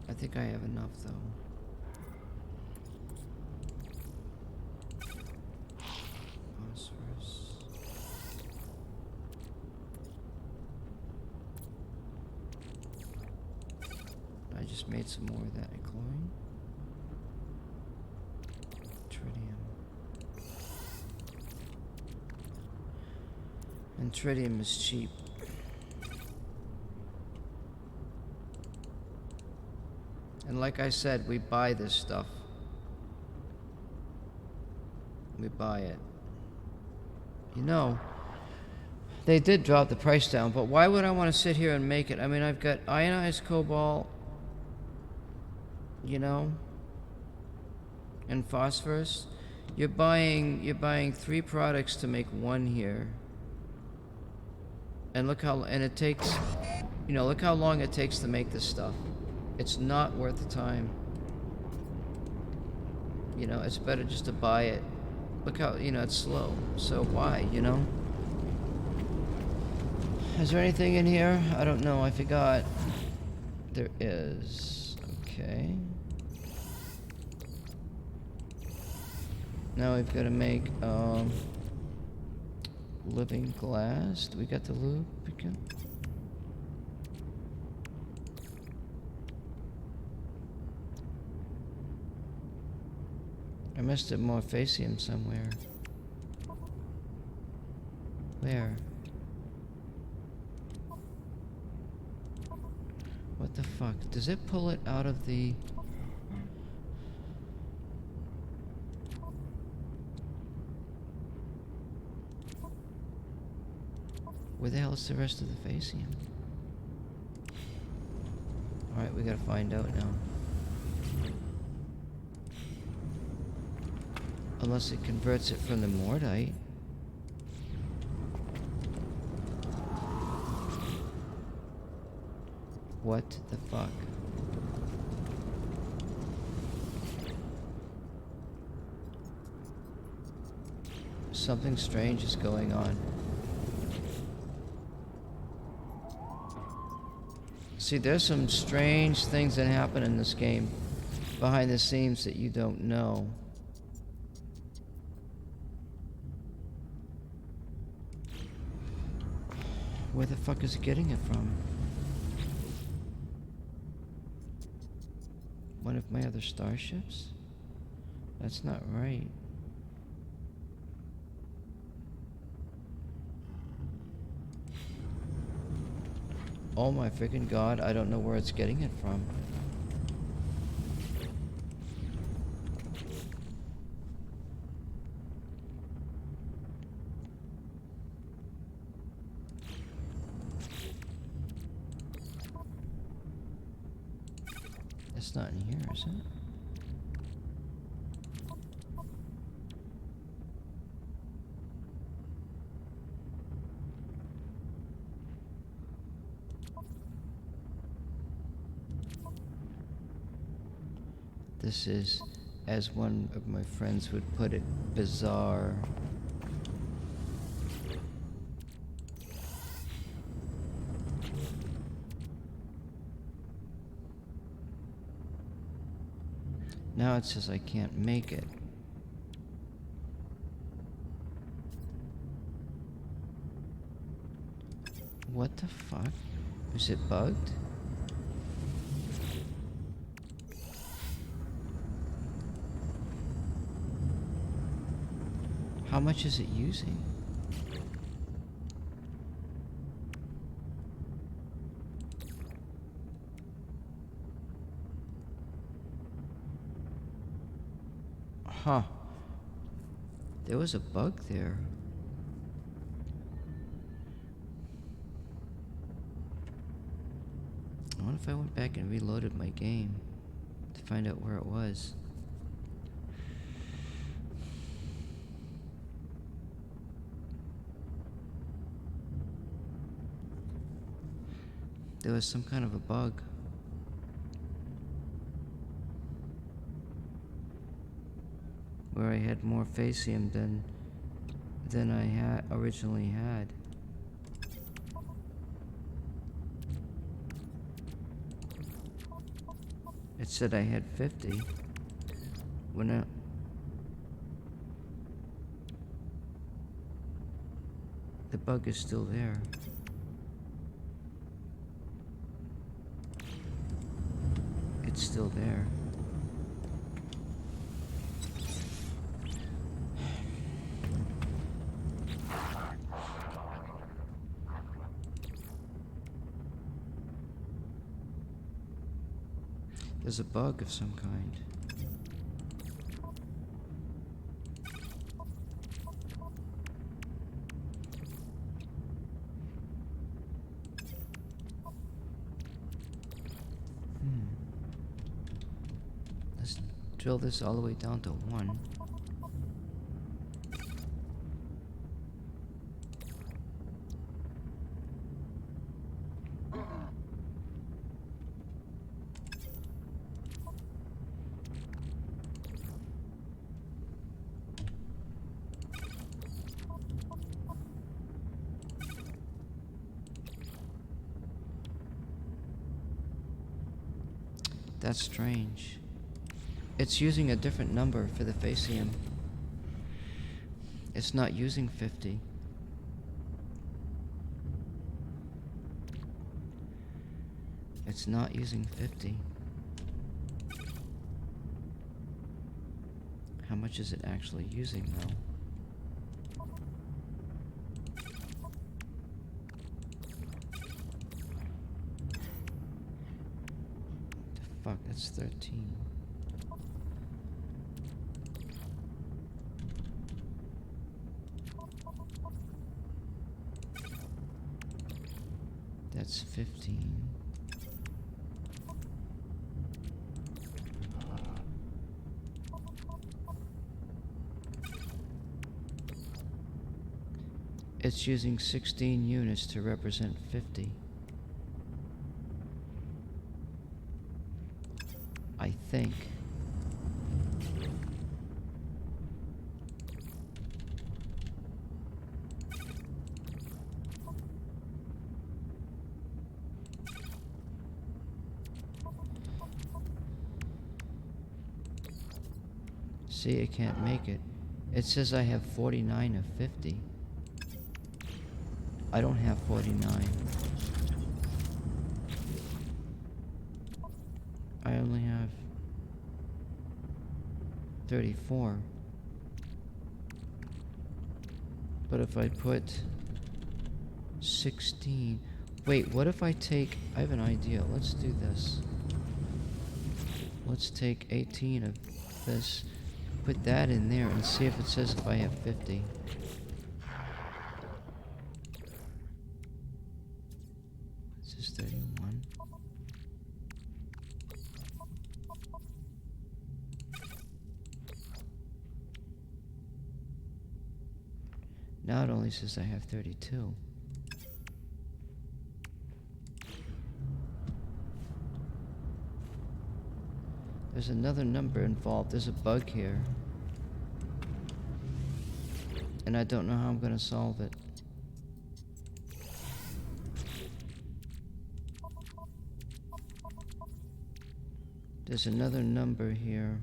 I think I have enough though. Phosphorus. I just made some more of that chlorine. Tritium. And tritium is cheap. And like I said, we buy this stuff. We buy it. You know, they did drop the price down, but why would I want to sit here and make it? I mean, I've got ionized cobalt, you know, and phosphorus. You're buying 3 products to make 1 here. And look how, and it takes, you know, look how long it takes to make this stuff. It's not worth the time. You know, it's better just to buy it. Look how, you know, it's slow. So why, you know? Is there anything in here? I don't know, I forgot. There is. Okay. Now we've got to make, living glass. Do we got the lubricant? I must have more facium somewhere. Where? What the fuck? Does it pull it out of the... Where the hell is the rest of the facium? Alright, we gotta find out now. Unless it converts it from the Mordite. What the fuck? Something strange is going on. See, there's some strange things that happen in this game behind the scenes that you don't know. Where the fuck is it getting it from? One of my other starships? That's not right. Oh my freaking god, I don't know where it's getting it from. It's not in here, is it? This is, as one of my friends would put it, bizarre. Now it says I can't make it. What the fuck? Is it bugged? How much is it using? Huh. There was a bug there. I wonder if I went back and reloaded my game to find out where it was. There was some kind of a bug. Where I had more Facium than I had originally had. It said I had 50. When the bug is still there. It's still there. There's a bug of some kind. Let's drill this all the way down to 1. That's strange. It's using a different number for the Facium. It's not using 50. It's not using 50. How much is it actually using though? Fuck, that's 13. That's 15. It's using 16 units to represent 50. I think. See, I can't make it. It says I have 49 of 50. I don't have 49. I only have 34. But if I put 16... Wait, what if I take... I have an idea. Let's do this. Let's take 18 of this, put that in there, and see if it says if I have 50. This is 31. Now it only says I have 32. There's another number involved. There's a bug here. And I don't know how I'm going to solve it. There's another number here.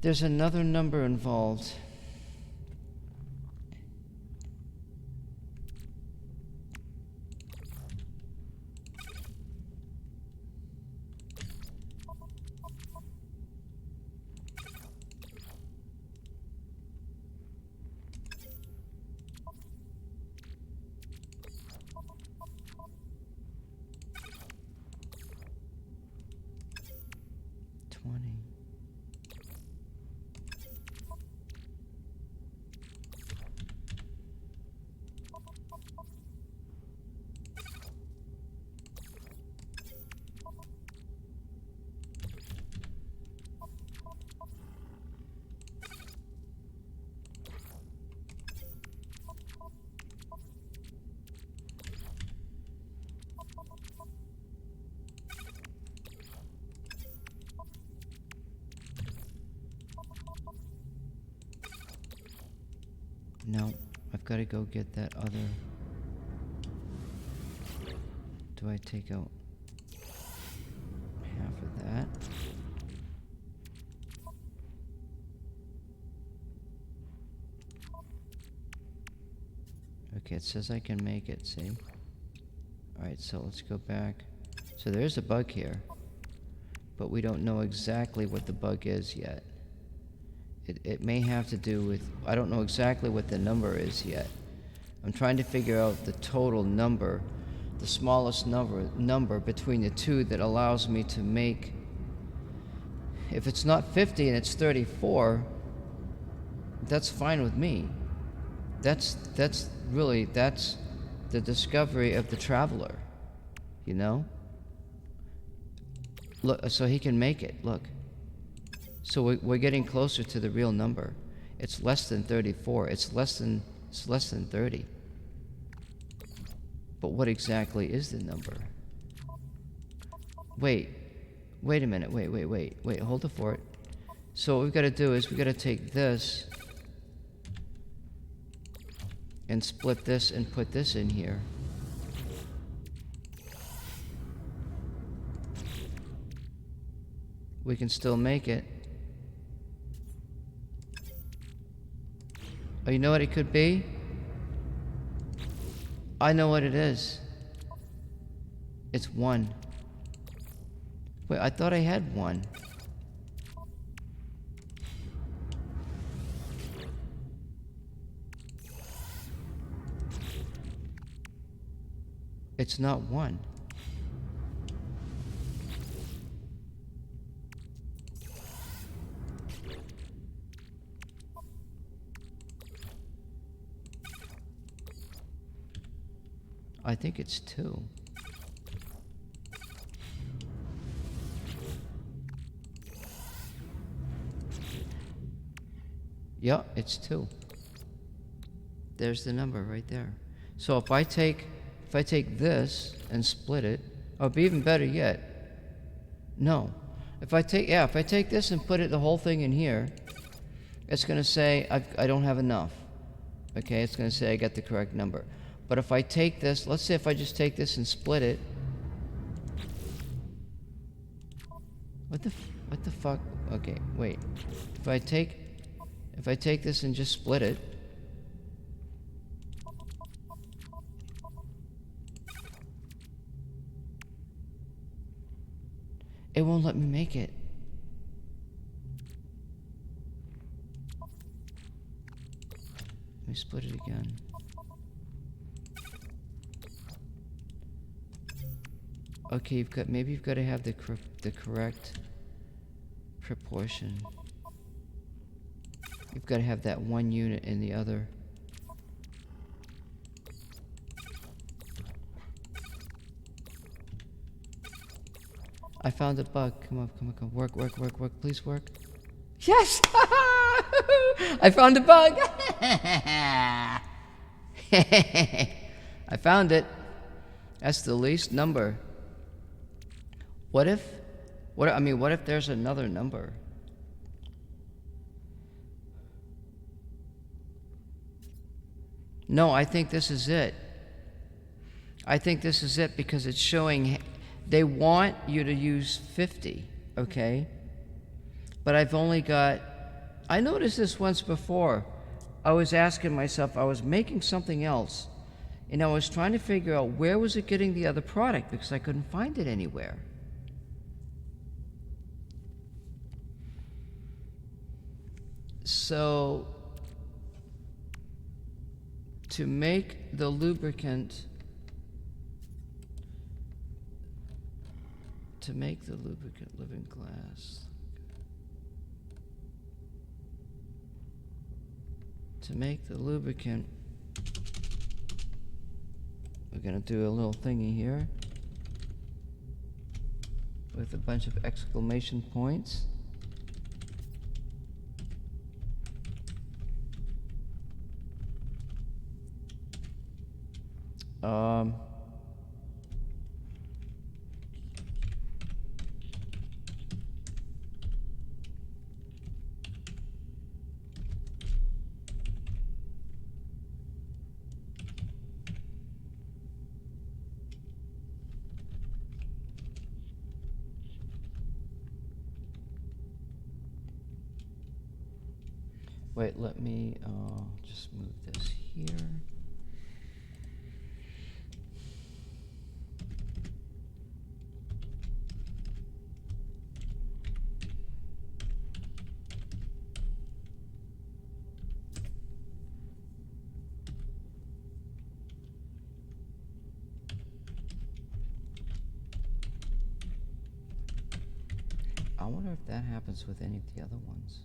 There's another number involved. No, I've got to go get that other. Do I take out half of that? Okay, it says I can make it, see? Alright, so let's go back. So there's a bug here, but we don't know exactly what the bug is yet. It may have to do with, I don't know exactly what the number is yet. I'm trying to figure out the total number, the smallest number between the two that allows me to make, if it's not 50 and it's 34, that's fine with me. That's the discovery of the traveler, you know? Look, so he can make it, look. So we're getting closer to the real number. It's less than 34. It's less than 30. But what exactly is the number? Wait a minute. Wait. Hold the fort. So what we've got to do is we've got to take this and split this and put this in here. We can still make it. Oh, you know what it could be? I know what it is. It's 1. Wait, I thought I had 1. It's not 1. I think it's 2. Yeah, it's 2. There's the number right there. So if I take this and split it, or it'd be even better yet. No. If I take this and put the whole thing in here, it's going to say I don't have enough. Okay, it's going to say I got the correct number. But if I take this, let's say if I just take this and split it. What the fuck? Okay, wait. If I take this and just split it. It won't let me make it. Let me split it again. Okay, maybe you've got to have the correct proportion. You've got to have that 1 unit in the other. I found a bug. Come on. Work. Please work. Yes! I found a bug! I found it. That's the least number. What if there's another number? No, I think this is it. I think this is it because it's showing they want you to use 50, okay? But I've only got, I noticed this once before. I was asking myself, I was making something else, and I was trying to figure out where was it getting the other product because I couldn't find it anywhere. So, to make the lubricant, living glass, to make the lubricant, we're going to do a little thingy here with a bunch of exclamation points. Wait, let me just move this here. I wonder if that happens with any of the other ones.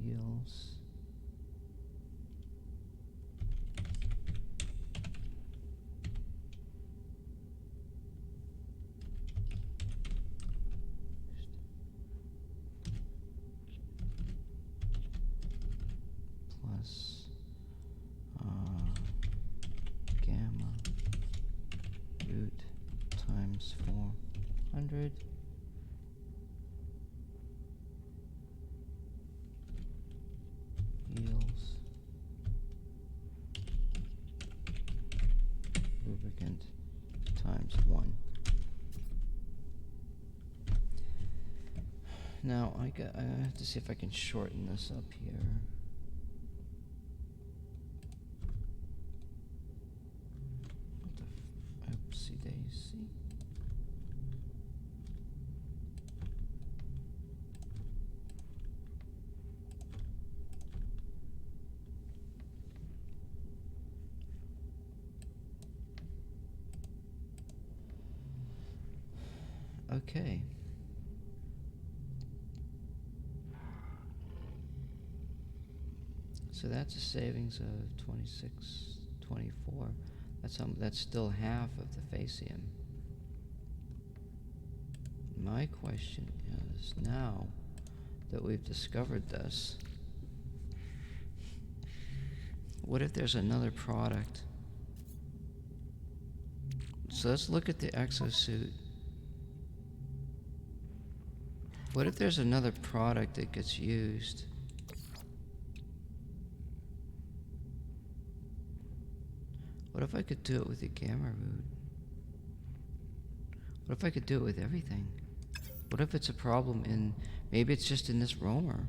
Yields. Plus gamma root times 400 yields lubricant times 1. Now I have to see if I can shorten this up here. Oopsie daisy. Okay. So that's a savings of 26, 24. That's still half of the facium. My question is, now that we've discovered this, what if there's another product? So let's look at the exosuit. What if there's another product that gets used? What if I could do it with the gamma root? What if I could do it with everything? What if it's a problem in, maybe it's just in this roamer?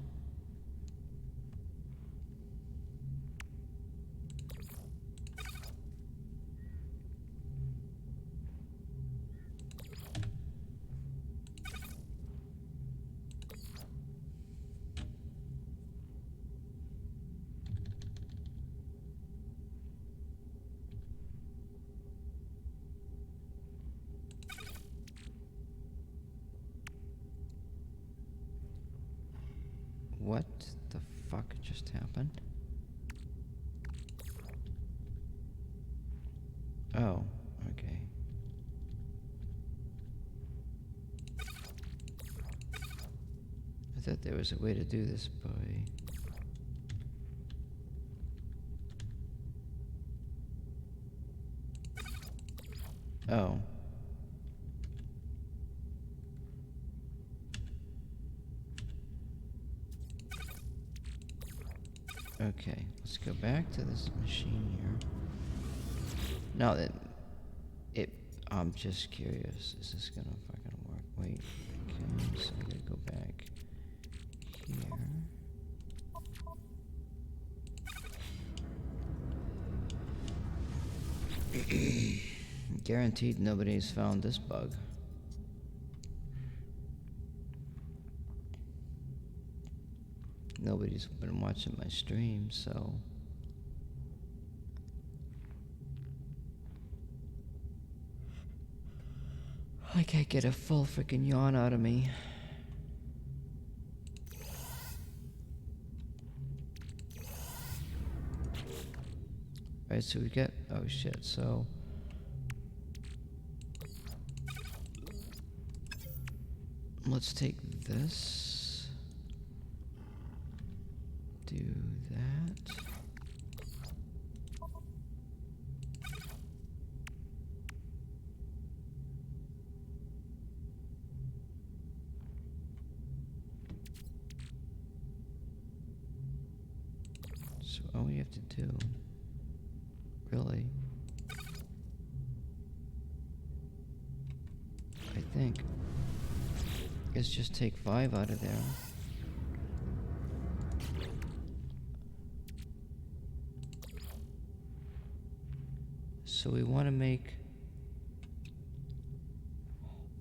What the fuck just happened? Oh, okay. I thought there was a way to do this by... Oh. Okay, let's go back to this machine here. Now that I'm just curious, is this gonna fucking work? Wait, okay, so I gotta go back here. Guaranteed nobody's found this bug. Nobody's been watching my stream, so... I can't get a full freaking yawn out of me. Alright, so we get... Oh shit, so... Let's take this. Do that. So all we have to do, really, I think, is just take 5 out of there. So we want to make...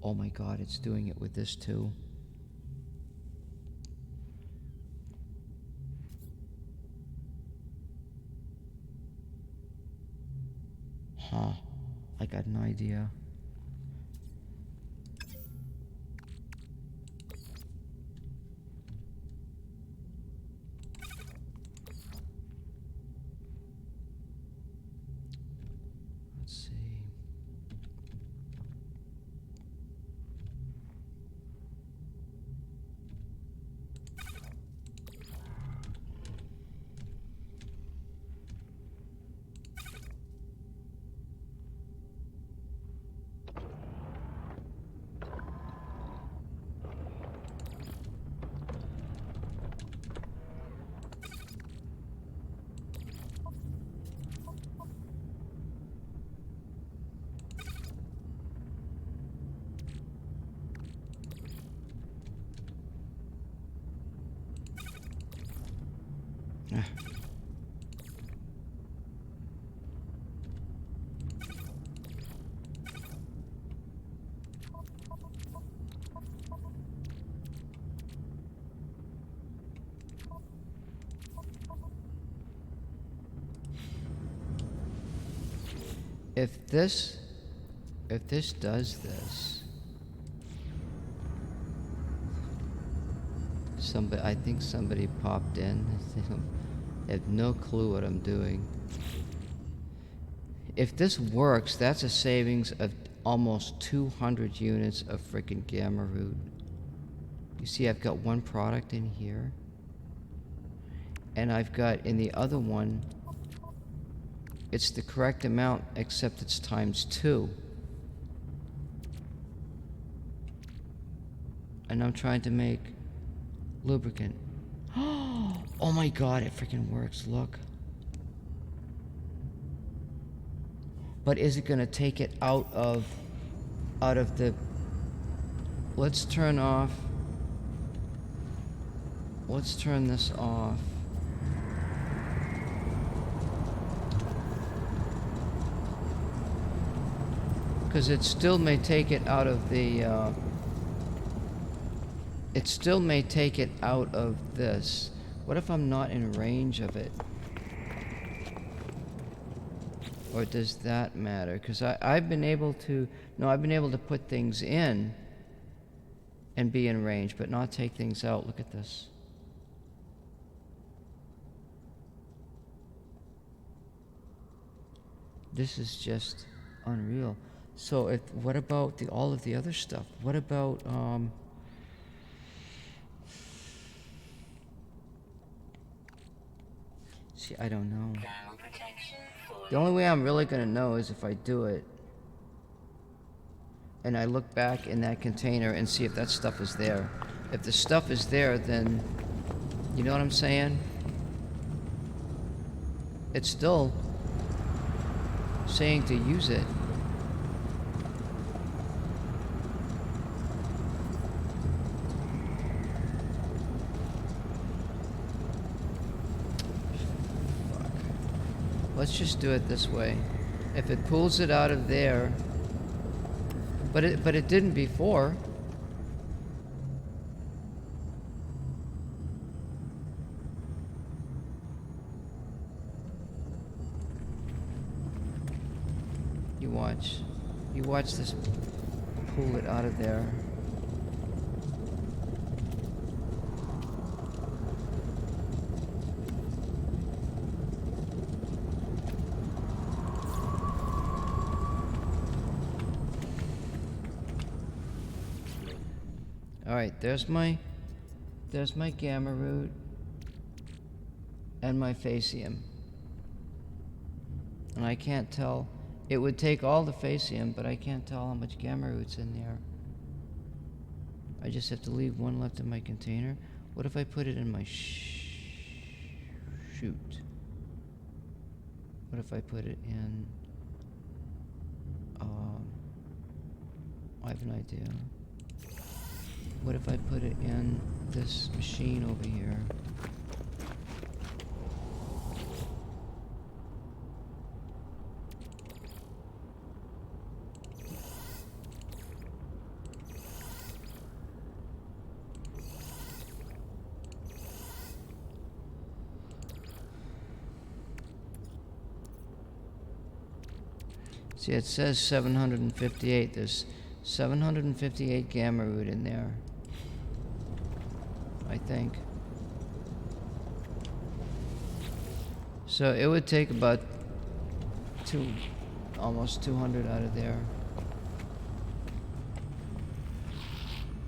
Oh my god, it's doing it with this too. Huh. I got an idea. Let's see. Ah. If this does this, I think somebody popped in. I have no clue what I'm doing. If this works, that's a savings of almost 200 units of freaking gamma root. You see, I've got one product in here. And I've got in the other one, it's the correct amount, except it's times 2. And I'm trying to make lubricant. Oh my god, it freaking works, look. But is it gonna take it out of the... Let's turn this off. Because it still may take it out of the, it still may take it out of this. What if I'm not in range of it? Or does that matter? Because I've been able to... No, I've been able to put things in and be in range, but not take things out. Look at this. This is just unreal. So what about all of the other stuff? What about see, I don't know. The only way I'm really gonna know is if I do it and I look back in that container and see if that stuff is there. If the stuff is there, then you know what I'm saying? It's still saying to use it. Let's just do it this way. If it pulls it out of there, but it didn't before. You watch this pull it out of there. Alright, there's my gamma root and my facium. And I can't tell. It would take all the facium, but I can't tell how much gamma root's in there. I just have to leave one left in my container. What if I put it in my shoot? What if I put it in... I have an idea. What if I put it in this machine over here? See, it says 758. There's 758 gamma root in there, I think. So it would take about almost 200 out of there.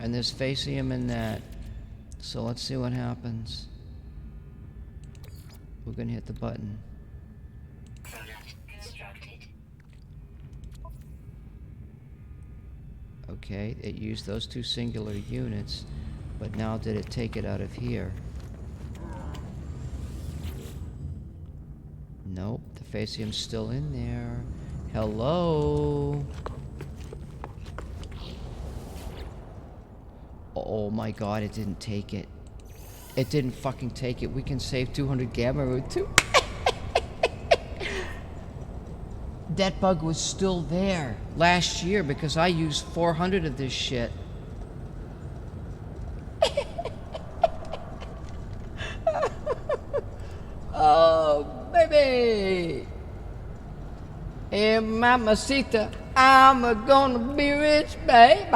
And there's facium in that. So let's see what happens. We're gonna hit the button. Okay, it used those two singular units, but now did it take it out of here? Nope, the facium's still in there. Hello? Oh my god, it didn't take it. It didn't fucking take it. We can save 200 gamma root too. That bug was still there last year because I used 400 of this shit. Oh, baby. Hey, mamacita, I'm gonna be rich, baby.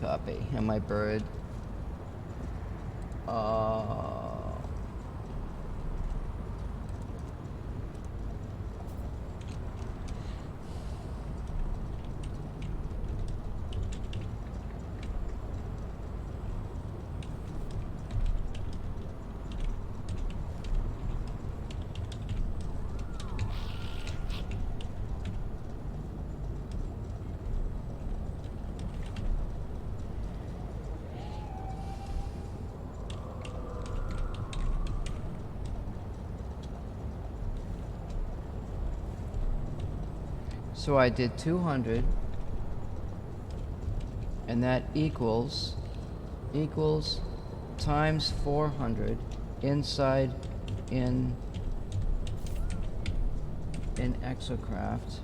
copy. And my bird. So I did 200, and that equals times 400 inside in Exocraft.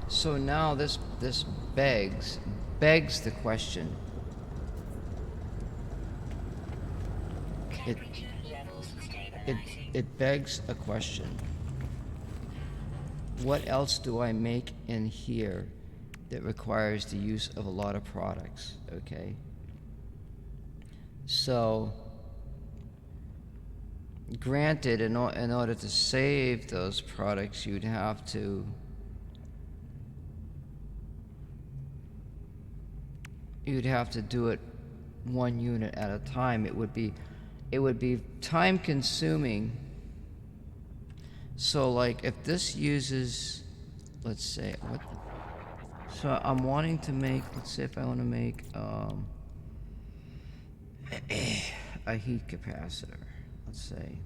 So now this begs the question.
Temperature levels stabilizing.
It begs a question. What else do I make in here that requires the use of a lot of products? Okay. So, granted, in order to save those products, you'd have to do it one unit at a time. It would be time consuming. So like if this uses, let's say, so I'm wanting to make, let's say if I want to make a heat capacitor, let's say.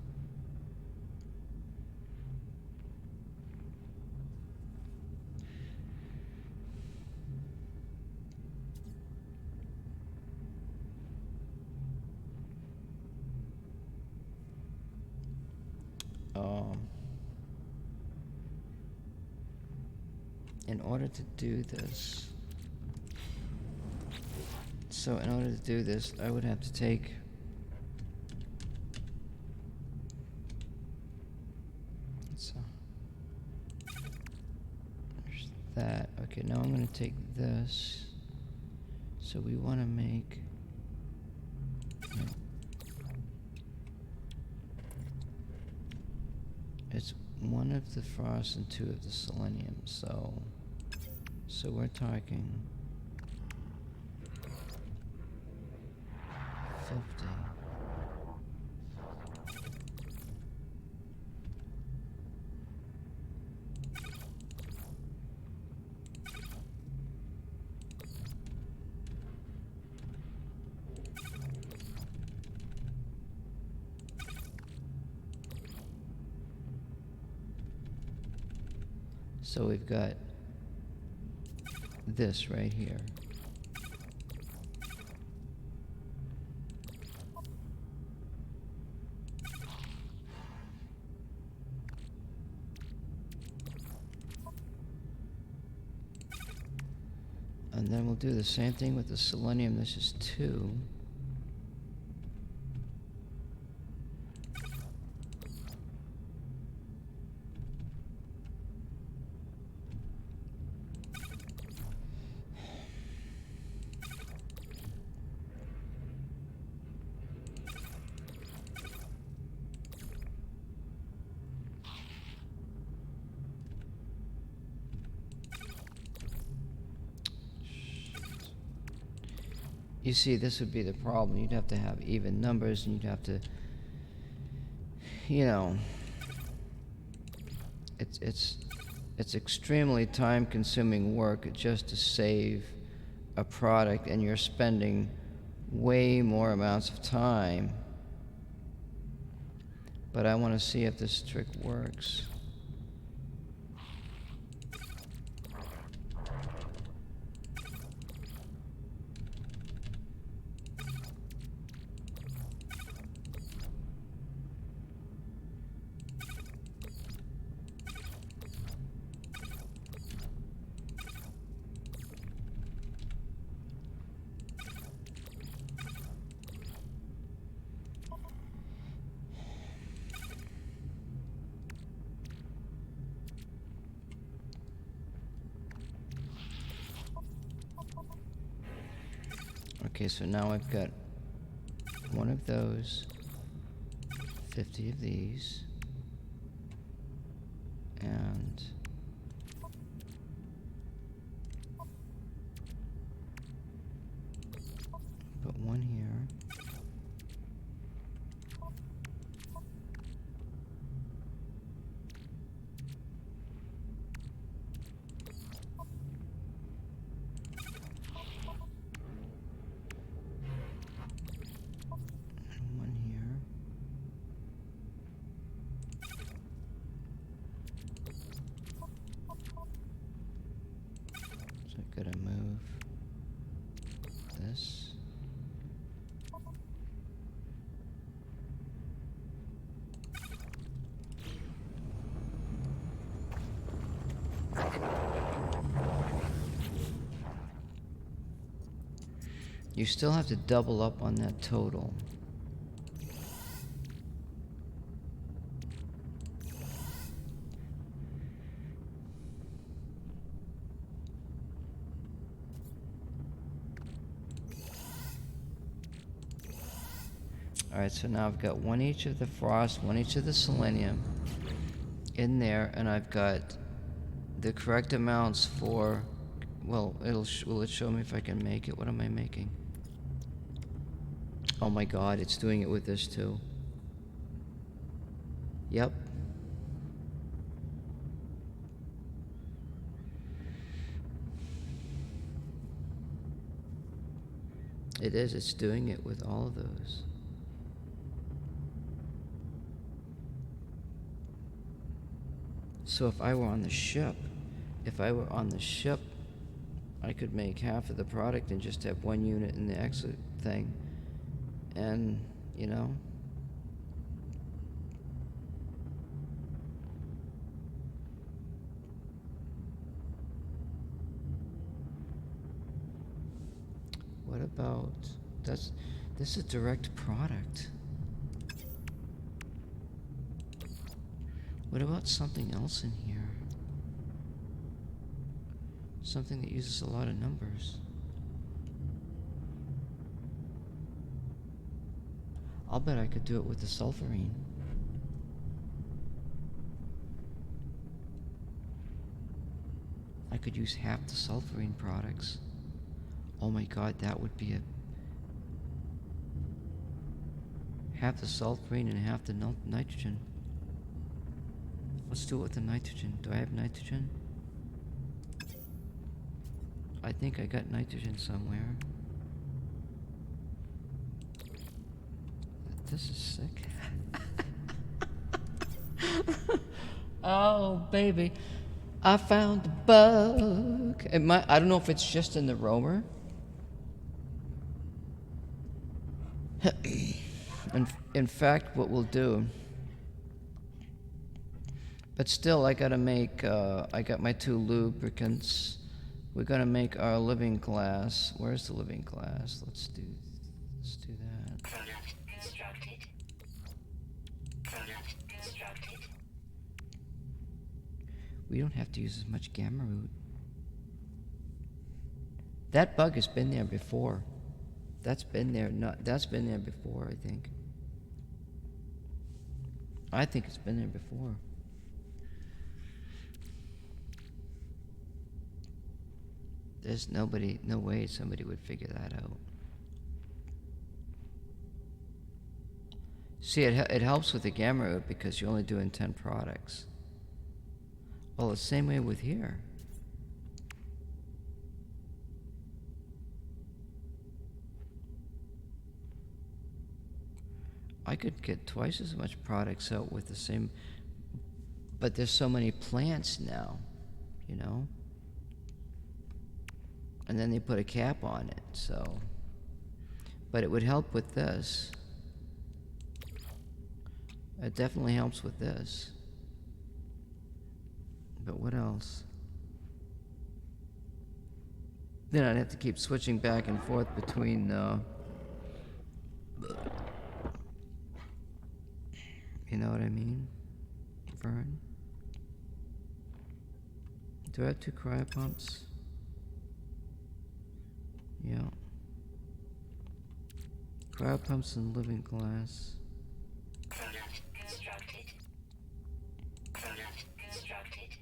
In order to do this, I would have to take there's that. Okay, now I'm going to take this. So we want to make it's one of the frost and two of the selenium. So we're talking 50. So we've got this right here. And then we'll do the same thing with the selenium. This is 2. You see, this would be the problem. You'd have to have even numbers, and you'd have to, you know, it's extremely time-consuming work just to save a product, and you're spending way more amounts of time. But I want to see if this trick works. Okay, so now I've got one of those, 50 of these, and put one here. One here. So I've got to move this. You still have to double up on that total. Alright, so now I've got one each of the frost, one each of the selenium in there, and I've got the correct amounts for, well, will it show me if I can make it? What am I making? Oh my god, it's doing it with this too. Yep. It is, it's doing it with all of those. So if I were on the ship, I could make half of the product and just have one unit in the exit thing. And, you know, what about, this is a direct product. What about something else in here? Something that uses a lot of numbers. I'll bet I could do it with the sulfurine. I could use half the sulfurine products. Oh my god, that would be a... half the sulfurine and half the nitrogen. Let's do it with the nitrogen. Do I have nitrogen? I think I got nitrogen somewhere. This is sick. Oh, baby. I found the bug. I don't know if it's just in the roamer. In fact, what we'll do... But still, I gotta make, I got my 2 lubricants. We're gonna make our living glass. Where's the living glass? Let's do that.
Product constructed. Product constructed.
We don't have to use as much gamma root. That bug has been there before. That's been there before, I think. I think it's been there before. There's no way somebody would figure that out. See, it helps with the gamma route because you're only doing 10 products. Well, the same way with here. I could get twice as much products out with the same, but there's so many plants now, you know? And then they put a cap on it, so. But it would help with this. It definitely helps with this. But what else? Then I'd have to keep switching back and forth between, you know what I mean, Vern? Do I have 2 cryopumps? Yeah. Cryopumps and living glass.
Product constructed. Product constructed.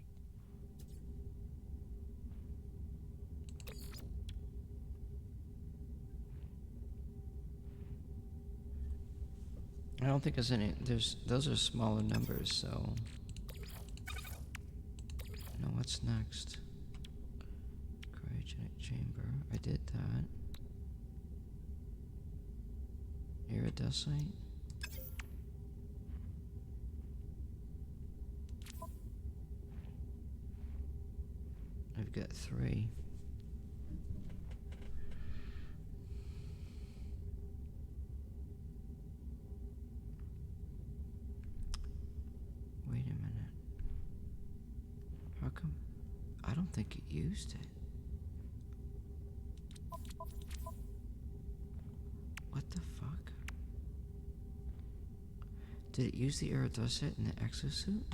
I don't think there's any, those are smaller numbers, so. Now what's next? Cryogenic chamber, I did that. Iridescent. I've got 3. Wait a minute. How come? I don't think it used it. What the fuck? Did it use the iridescent in the exosuit?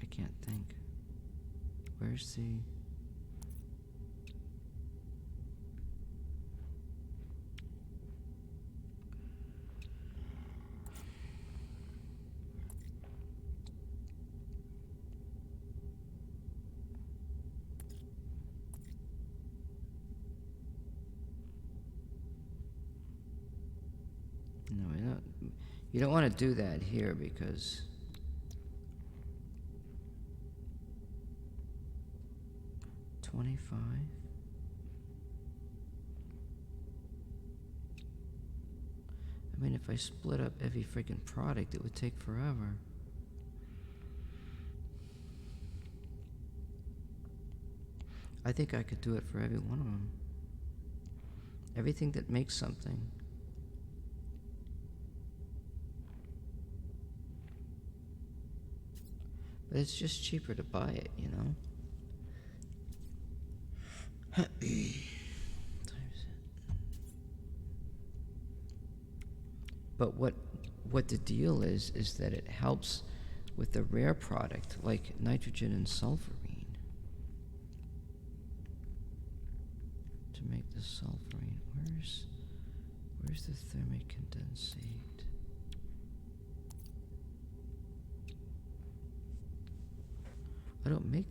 I can't think. Where's the... No, you don't want to do that here because... $25? I mean, if I split up every freaking product, it would take forever. I think I could do it for every one of them. Everything that makes something. But it's just cheaper to buy it, you know? Times it. But what the deal is that it helps with the rare product, like nitrogen and sulfurine. To make the sulfurine, where's the thermic condensate? I don't make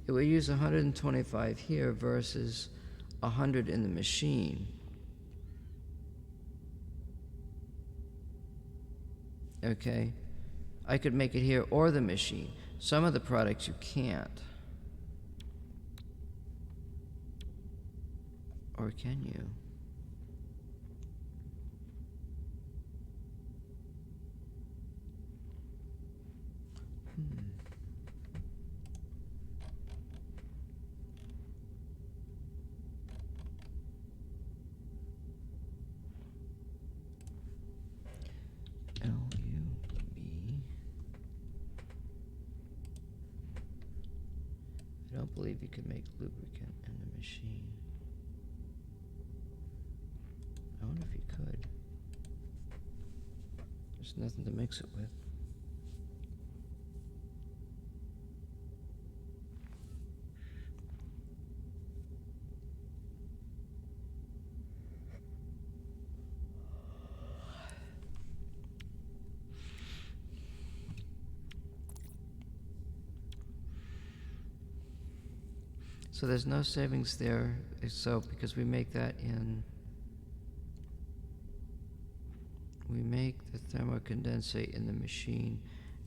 it would use 125 here versus 100 in the machine. Okay, I could make it here or the machine. Some of the products you can't. Or can you? I don't believe you can make lubricant in the machine. I wonder if you could. There's nothing to mix it with. So there's no savings there. So because we make that in, we make the thermocondensate in the machine,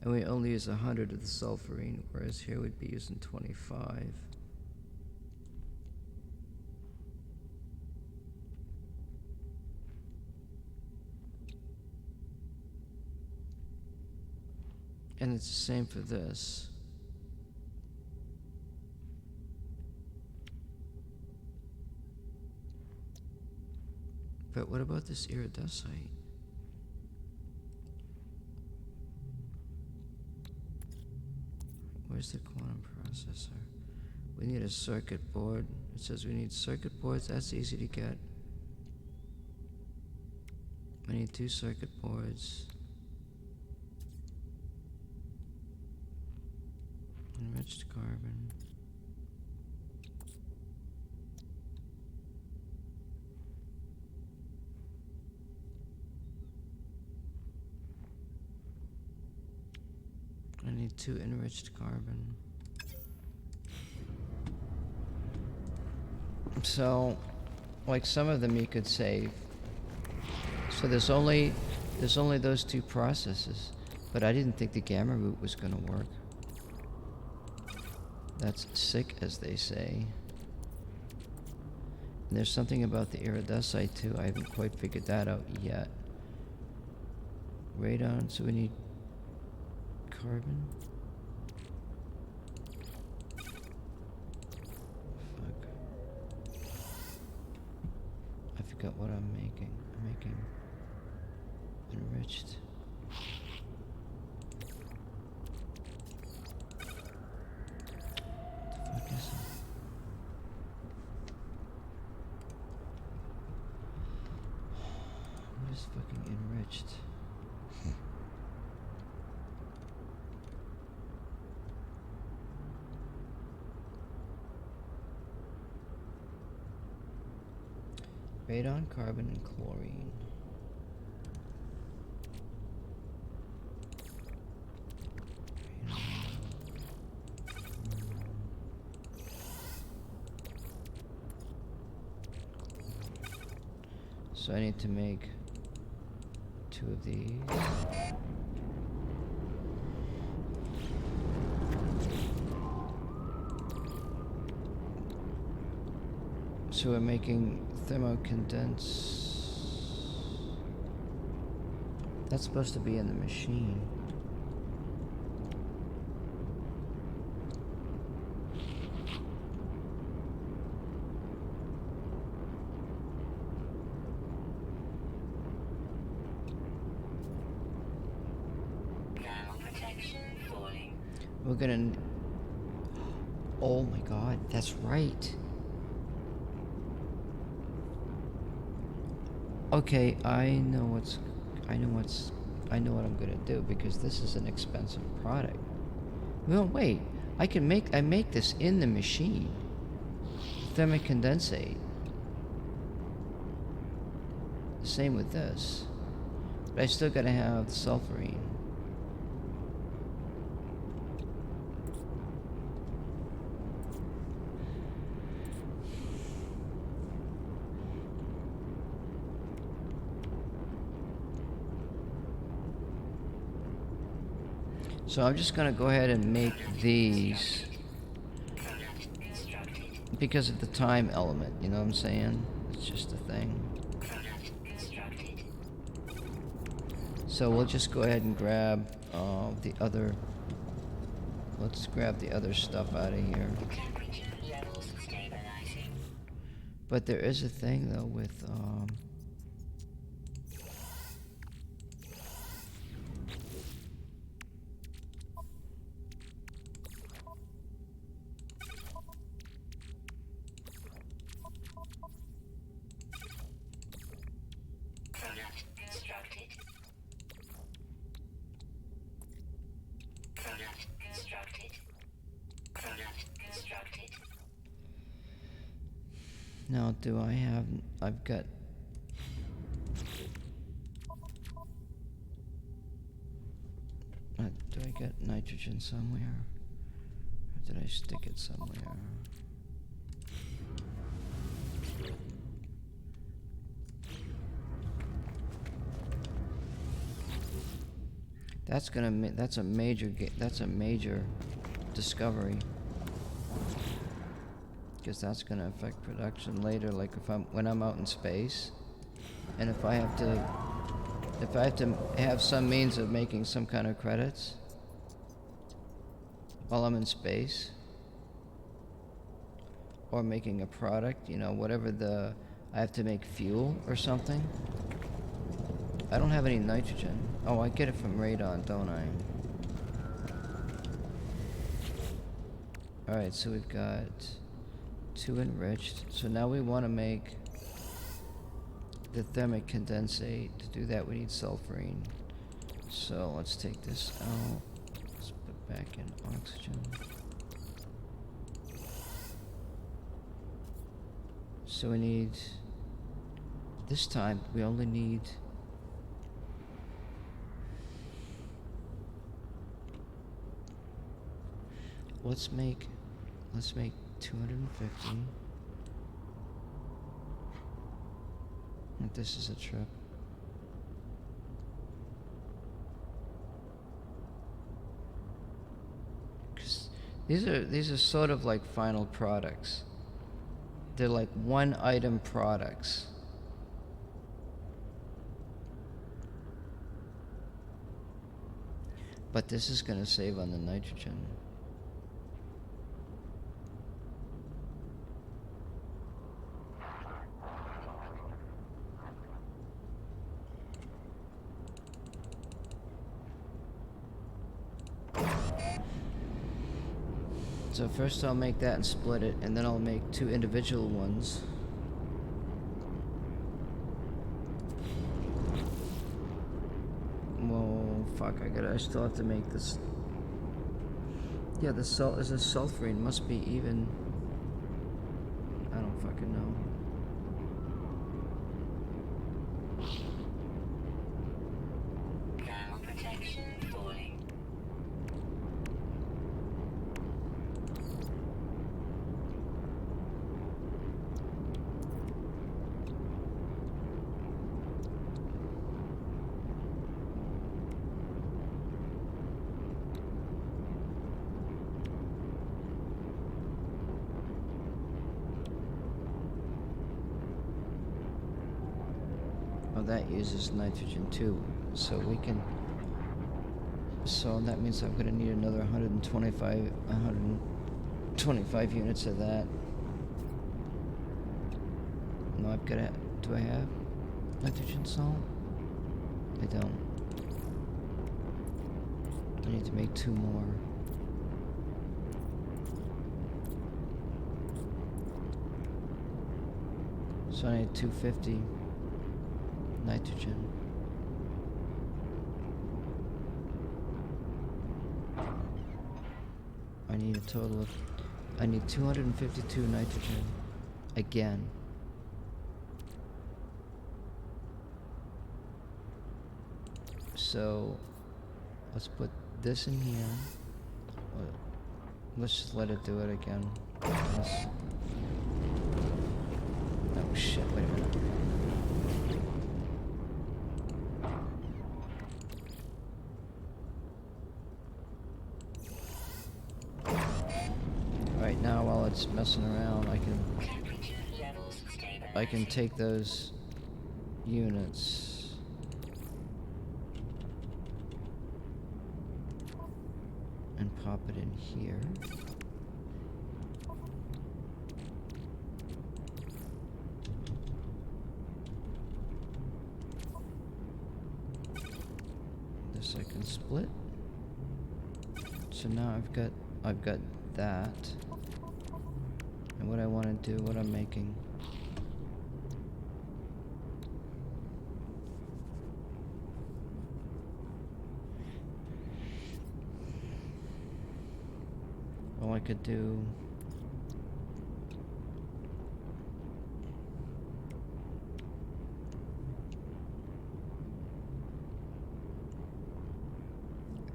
and we only use 100 of the sulfurine, whereas here we'd be using 25. And it's the same for this. But what about this iridescite? Where's the quantum processor? We need a circuit board. It says we need circuit boards. That's easy to get. We need 2 circuit boards. Enriched carbon. I need 2 enriched carbon. So, like some of them you could save. So there's only those 2 processes, but I didn't think the gamma root was going to work. That's sick, as they say. And there's something about the iridescite too. I haven't quite figured that out yet. Radon, so we need carbon. Fuck. I forgot what I'm making. I'm making enriched. What the fuck is it? What is fucking enriched? Radon, carbon, and chlorine. So I need to make 2 of these. So we're making thermocondense. That's supposed to be in the machine. We're gonna... Oh my god, that's right. Okay, I know what I'm gonna do, because this is an expensive product. Well, wait, I make this in the machine. Thermocondensate. Same with this. But I still gotta have the sulfurine. So I'm just gonna go ahead and make these because of the time element, you know what I'm saying? It's just a thing. So we'll just go ahead and grab the other, let's grab the other stuff out of here. But there is a thing though with now do I have, I've got, do I get nitrogen somewhere? Or did I stick it somewhere? That's gonna that's a major that's a major discovery, because that's gonna affect production later. Like if when I'm out in space, and if I have to have some means of making some kind of credits while I'm in space, or making a product, you know, whatever I have to make fuel or something. I don't have any nitrogen. Oh, I get it from radon, don't I? Alright, so we've got 2 enriched. So now we want to make the thermic condensate. To do that, we need sulfurine. So let's take this out. Let's put back in oxygen. So we need, this time we only need, let's make 250. And this is a trip. Cause these are sort of like final products. They're like one item products. But this is going to save on the nitrogen. So first I'll make that and split it, and then I'll make 2 individual ones. Whoa, fuck, I still have to make this. Yeah, the salt is a sulfurine, must be even. I don't fucking know.
Thermal protection falling.
Oh, that uses nitrogen too, so we can. So that means I'm gonna need another 125 units of that. No, I've got to. Do I have nitrogen salt? I don't. I need to make 2 more. So I need 250 nitrogen. I need a total of, I need 252 nitrogen again. So let's put this in here. Let's just let it do it again. Oh shit, wait a minute. Right now, while it's messing around, I can take those units and pop it in here. This I can split. So now I've got that. And what I want to do, what I'm making. Well, I could do.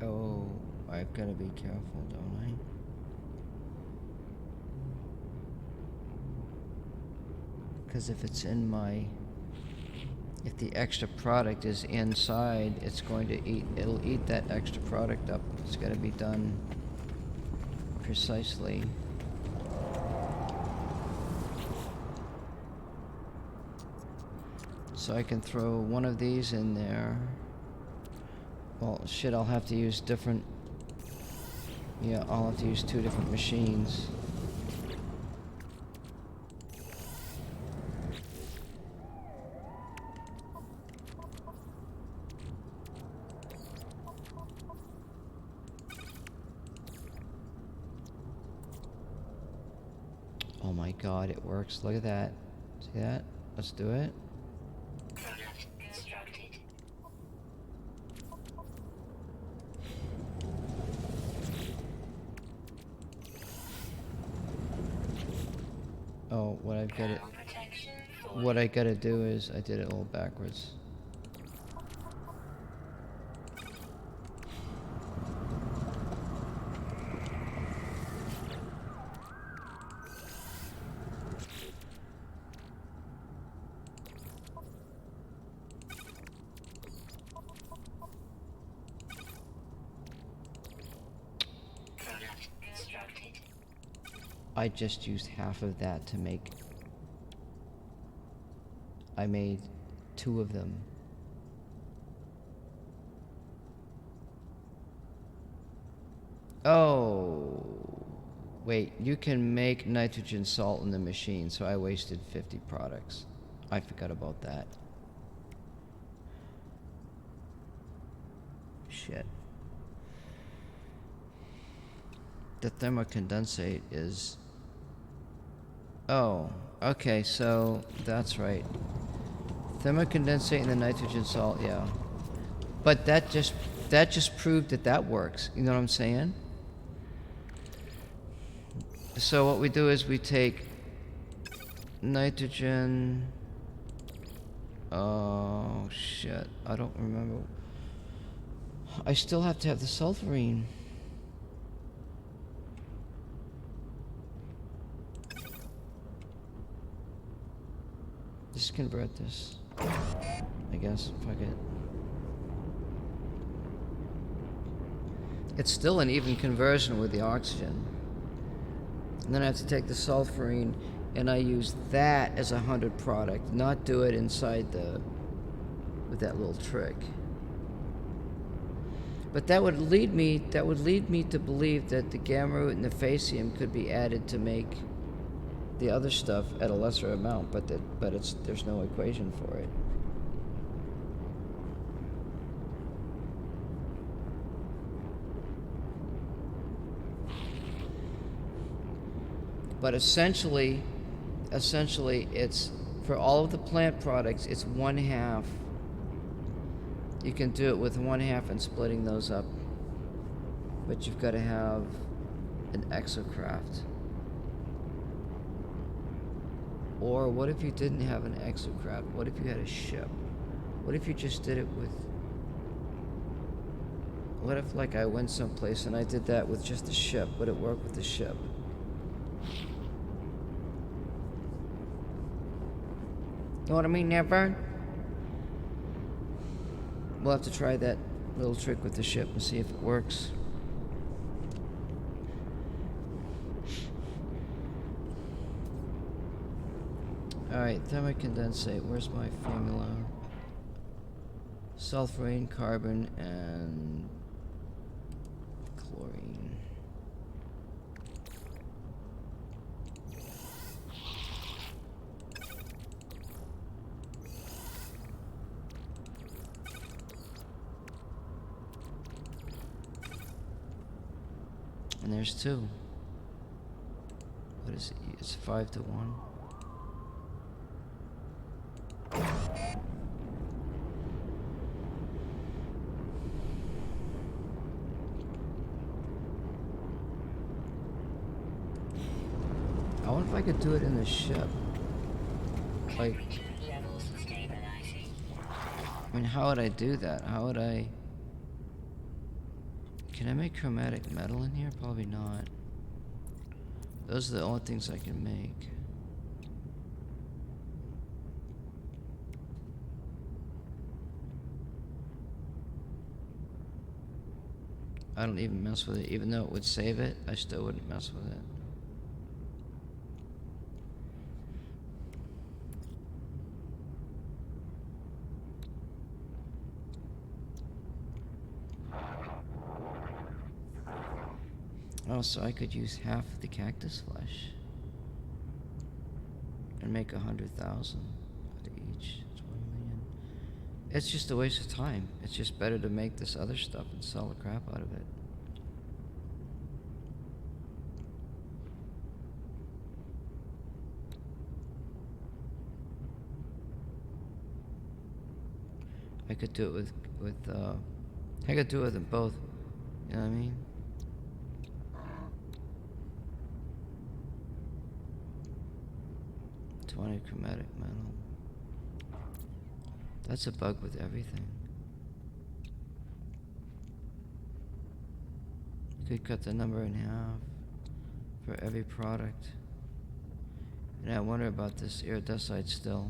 Oh, I've got to be careful, don't I? Because if it's in my, if the extra product is inside, it's going to eat, it'll eat that extra product up. It's got to be done precisely. So I can throw one of these in there. Well, shit, I'll have to use different... Yeah, I'll have to use 2 different machines. Oh my god, it works. Look at that. See that? Let's do it.
Product constructed.
Oh, what I've got it.
Thermal protection falling.
What I gotta do is I did it a little backwards.
Product constructed.
I just used half of that to make... I made 2 of them. Oh, wait, you can make nitrogen salt in the machine, so I wasted 50 products. I forgot about that. Shit. The thermocondensate is... Oh, okay, so that's right. Thermocondensate and the nitrogen salt, yeah. But that just proved that that works. You know what I'm saying? So what we do is we take nitrogen... Oh, shit. I don't remember. I still have to have the sulfurine. Just convert this. I guess. Fuck it. It's still an even conversion with the oxygen. And then I have to take the sulfurine and I use that as 100 product, not do it inside the... with that little trick. But that would lead me to believe that the gamma root and the facium could be added to make the other stuff at a lesser amount, but there's no equation for it. But essentially it's, for all of the plant products, it's 1/2. You can do it with 1/2 and splitting those up. But you've got to have an exocraft. Or what if you didn't have an exocraft? What if you had a ship? What if you just did it with... What if, like, I went someplace and I did that with just the ship? Would it work with the ship? You know what I mean there, Vern? We'll have to try that little trick with the ship and see if it works. Alright, thermocondensate. Where's my formula? Sulfurine, carbon, and chlorine. And there's 2. What is it? It's 5 to 1. I wonder if I could do it in the ship. Like,
Temperature levels stabilizing.
I mean, how would I do that? How would I... Can I make chromatic metal in here? Probably not. Those are the only things I can make. I don't even mess with it. Even though it would save it, I still wouldn't mess with it. Oh, so I could use half of the cactus flesh and make 100,000 out of each. 20 million. It's just a waste of time. It's just better to make this other stuff and sell the crap out of it. I could do it I could do it with them both. You know what I mean? Chromatic metal. That's a bug with everything. You could cut the number in half for every product. And I wonder about this iridescite still.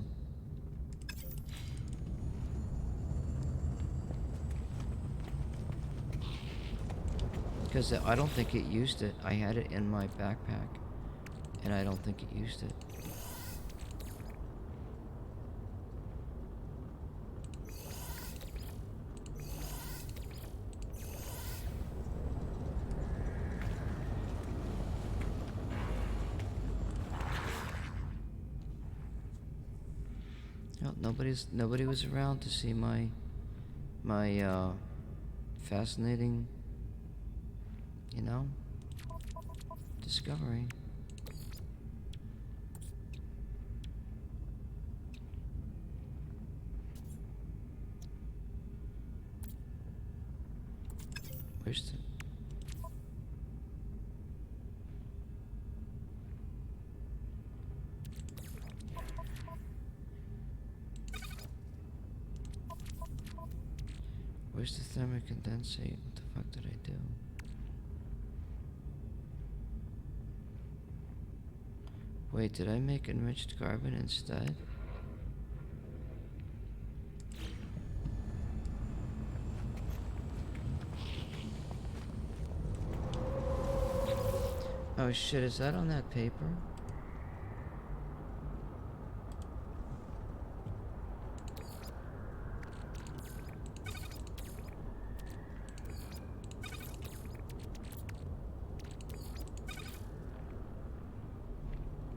Because I don't think it used it. I had it in my backpack, and I don't think it used it. Well, nobody was around to see my fascinating, you know, discovery. Where's the... Where's the thermic condensate? What the fuck did I do? Wait, did I make enriched carbon instead? Oh shit, is that on that paper?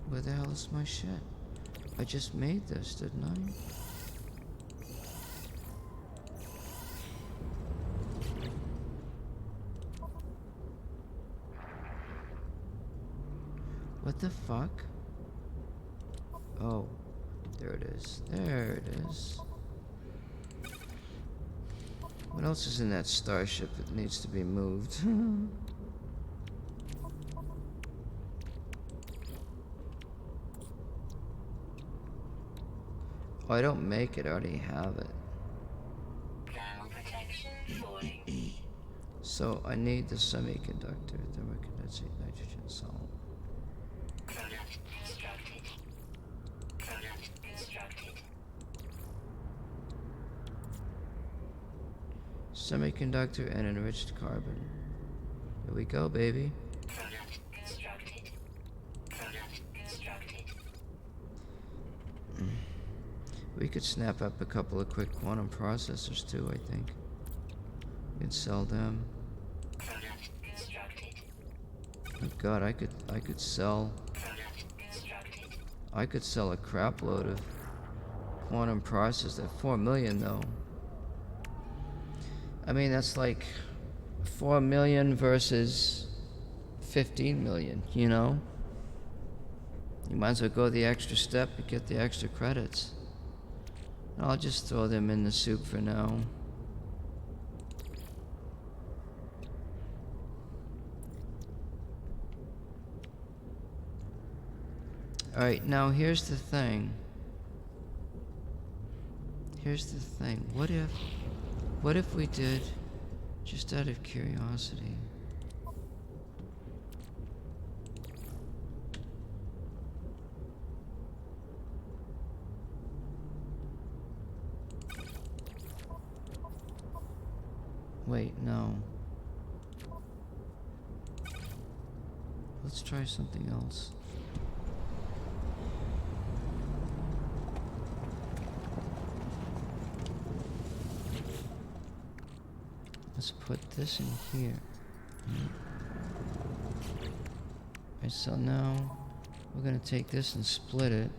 Where the hell is my shit? I just made this, didn't I? What the fuck? Oh, there it is. There it is. What else is in that starship that needs to be moved? Oh, I don't make it, I already have it.
Thermal protection falling.
So I need the semiconductor, thermal condensate, nitrogen salt.
Product constructed. Product constructed.
Semiconductor and enriched carbon. Here we go, baby.
Product constructed. Product constructed.
We could snap up a couple of quick quantum processors too, I think. We could sell them.
Product constructed.
Oh god, I could sell
Product constructed.
I could sell a crap load of quantum processors at 4 million though. I mean, that's like 4 million versus 15 million, you know? You might as well go the extra step and get the extra credits. I'll just throw them in the soup for now. Alright, now here's the thing. Here's the thing. What if we did, just out of curiosity, wait, no. Let's try something else. Let's put this in here. Alright, so now we're gonna take this and split it,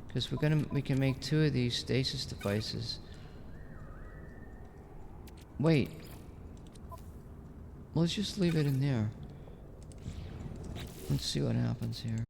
because we can make 2 of these stasis devices. Wait. Let's just leave it in there. Let's see what happens here.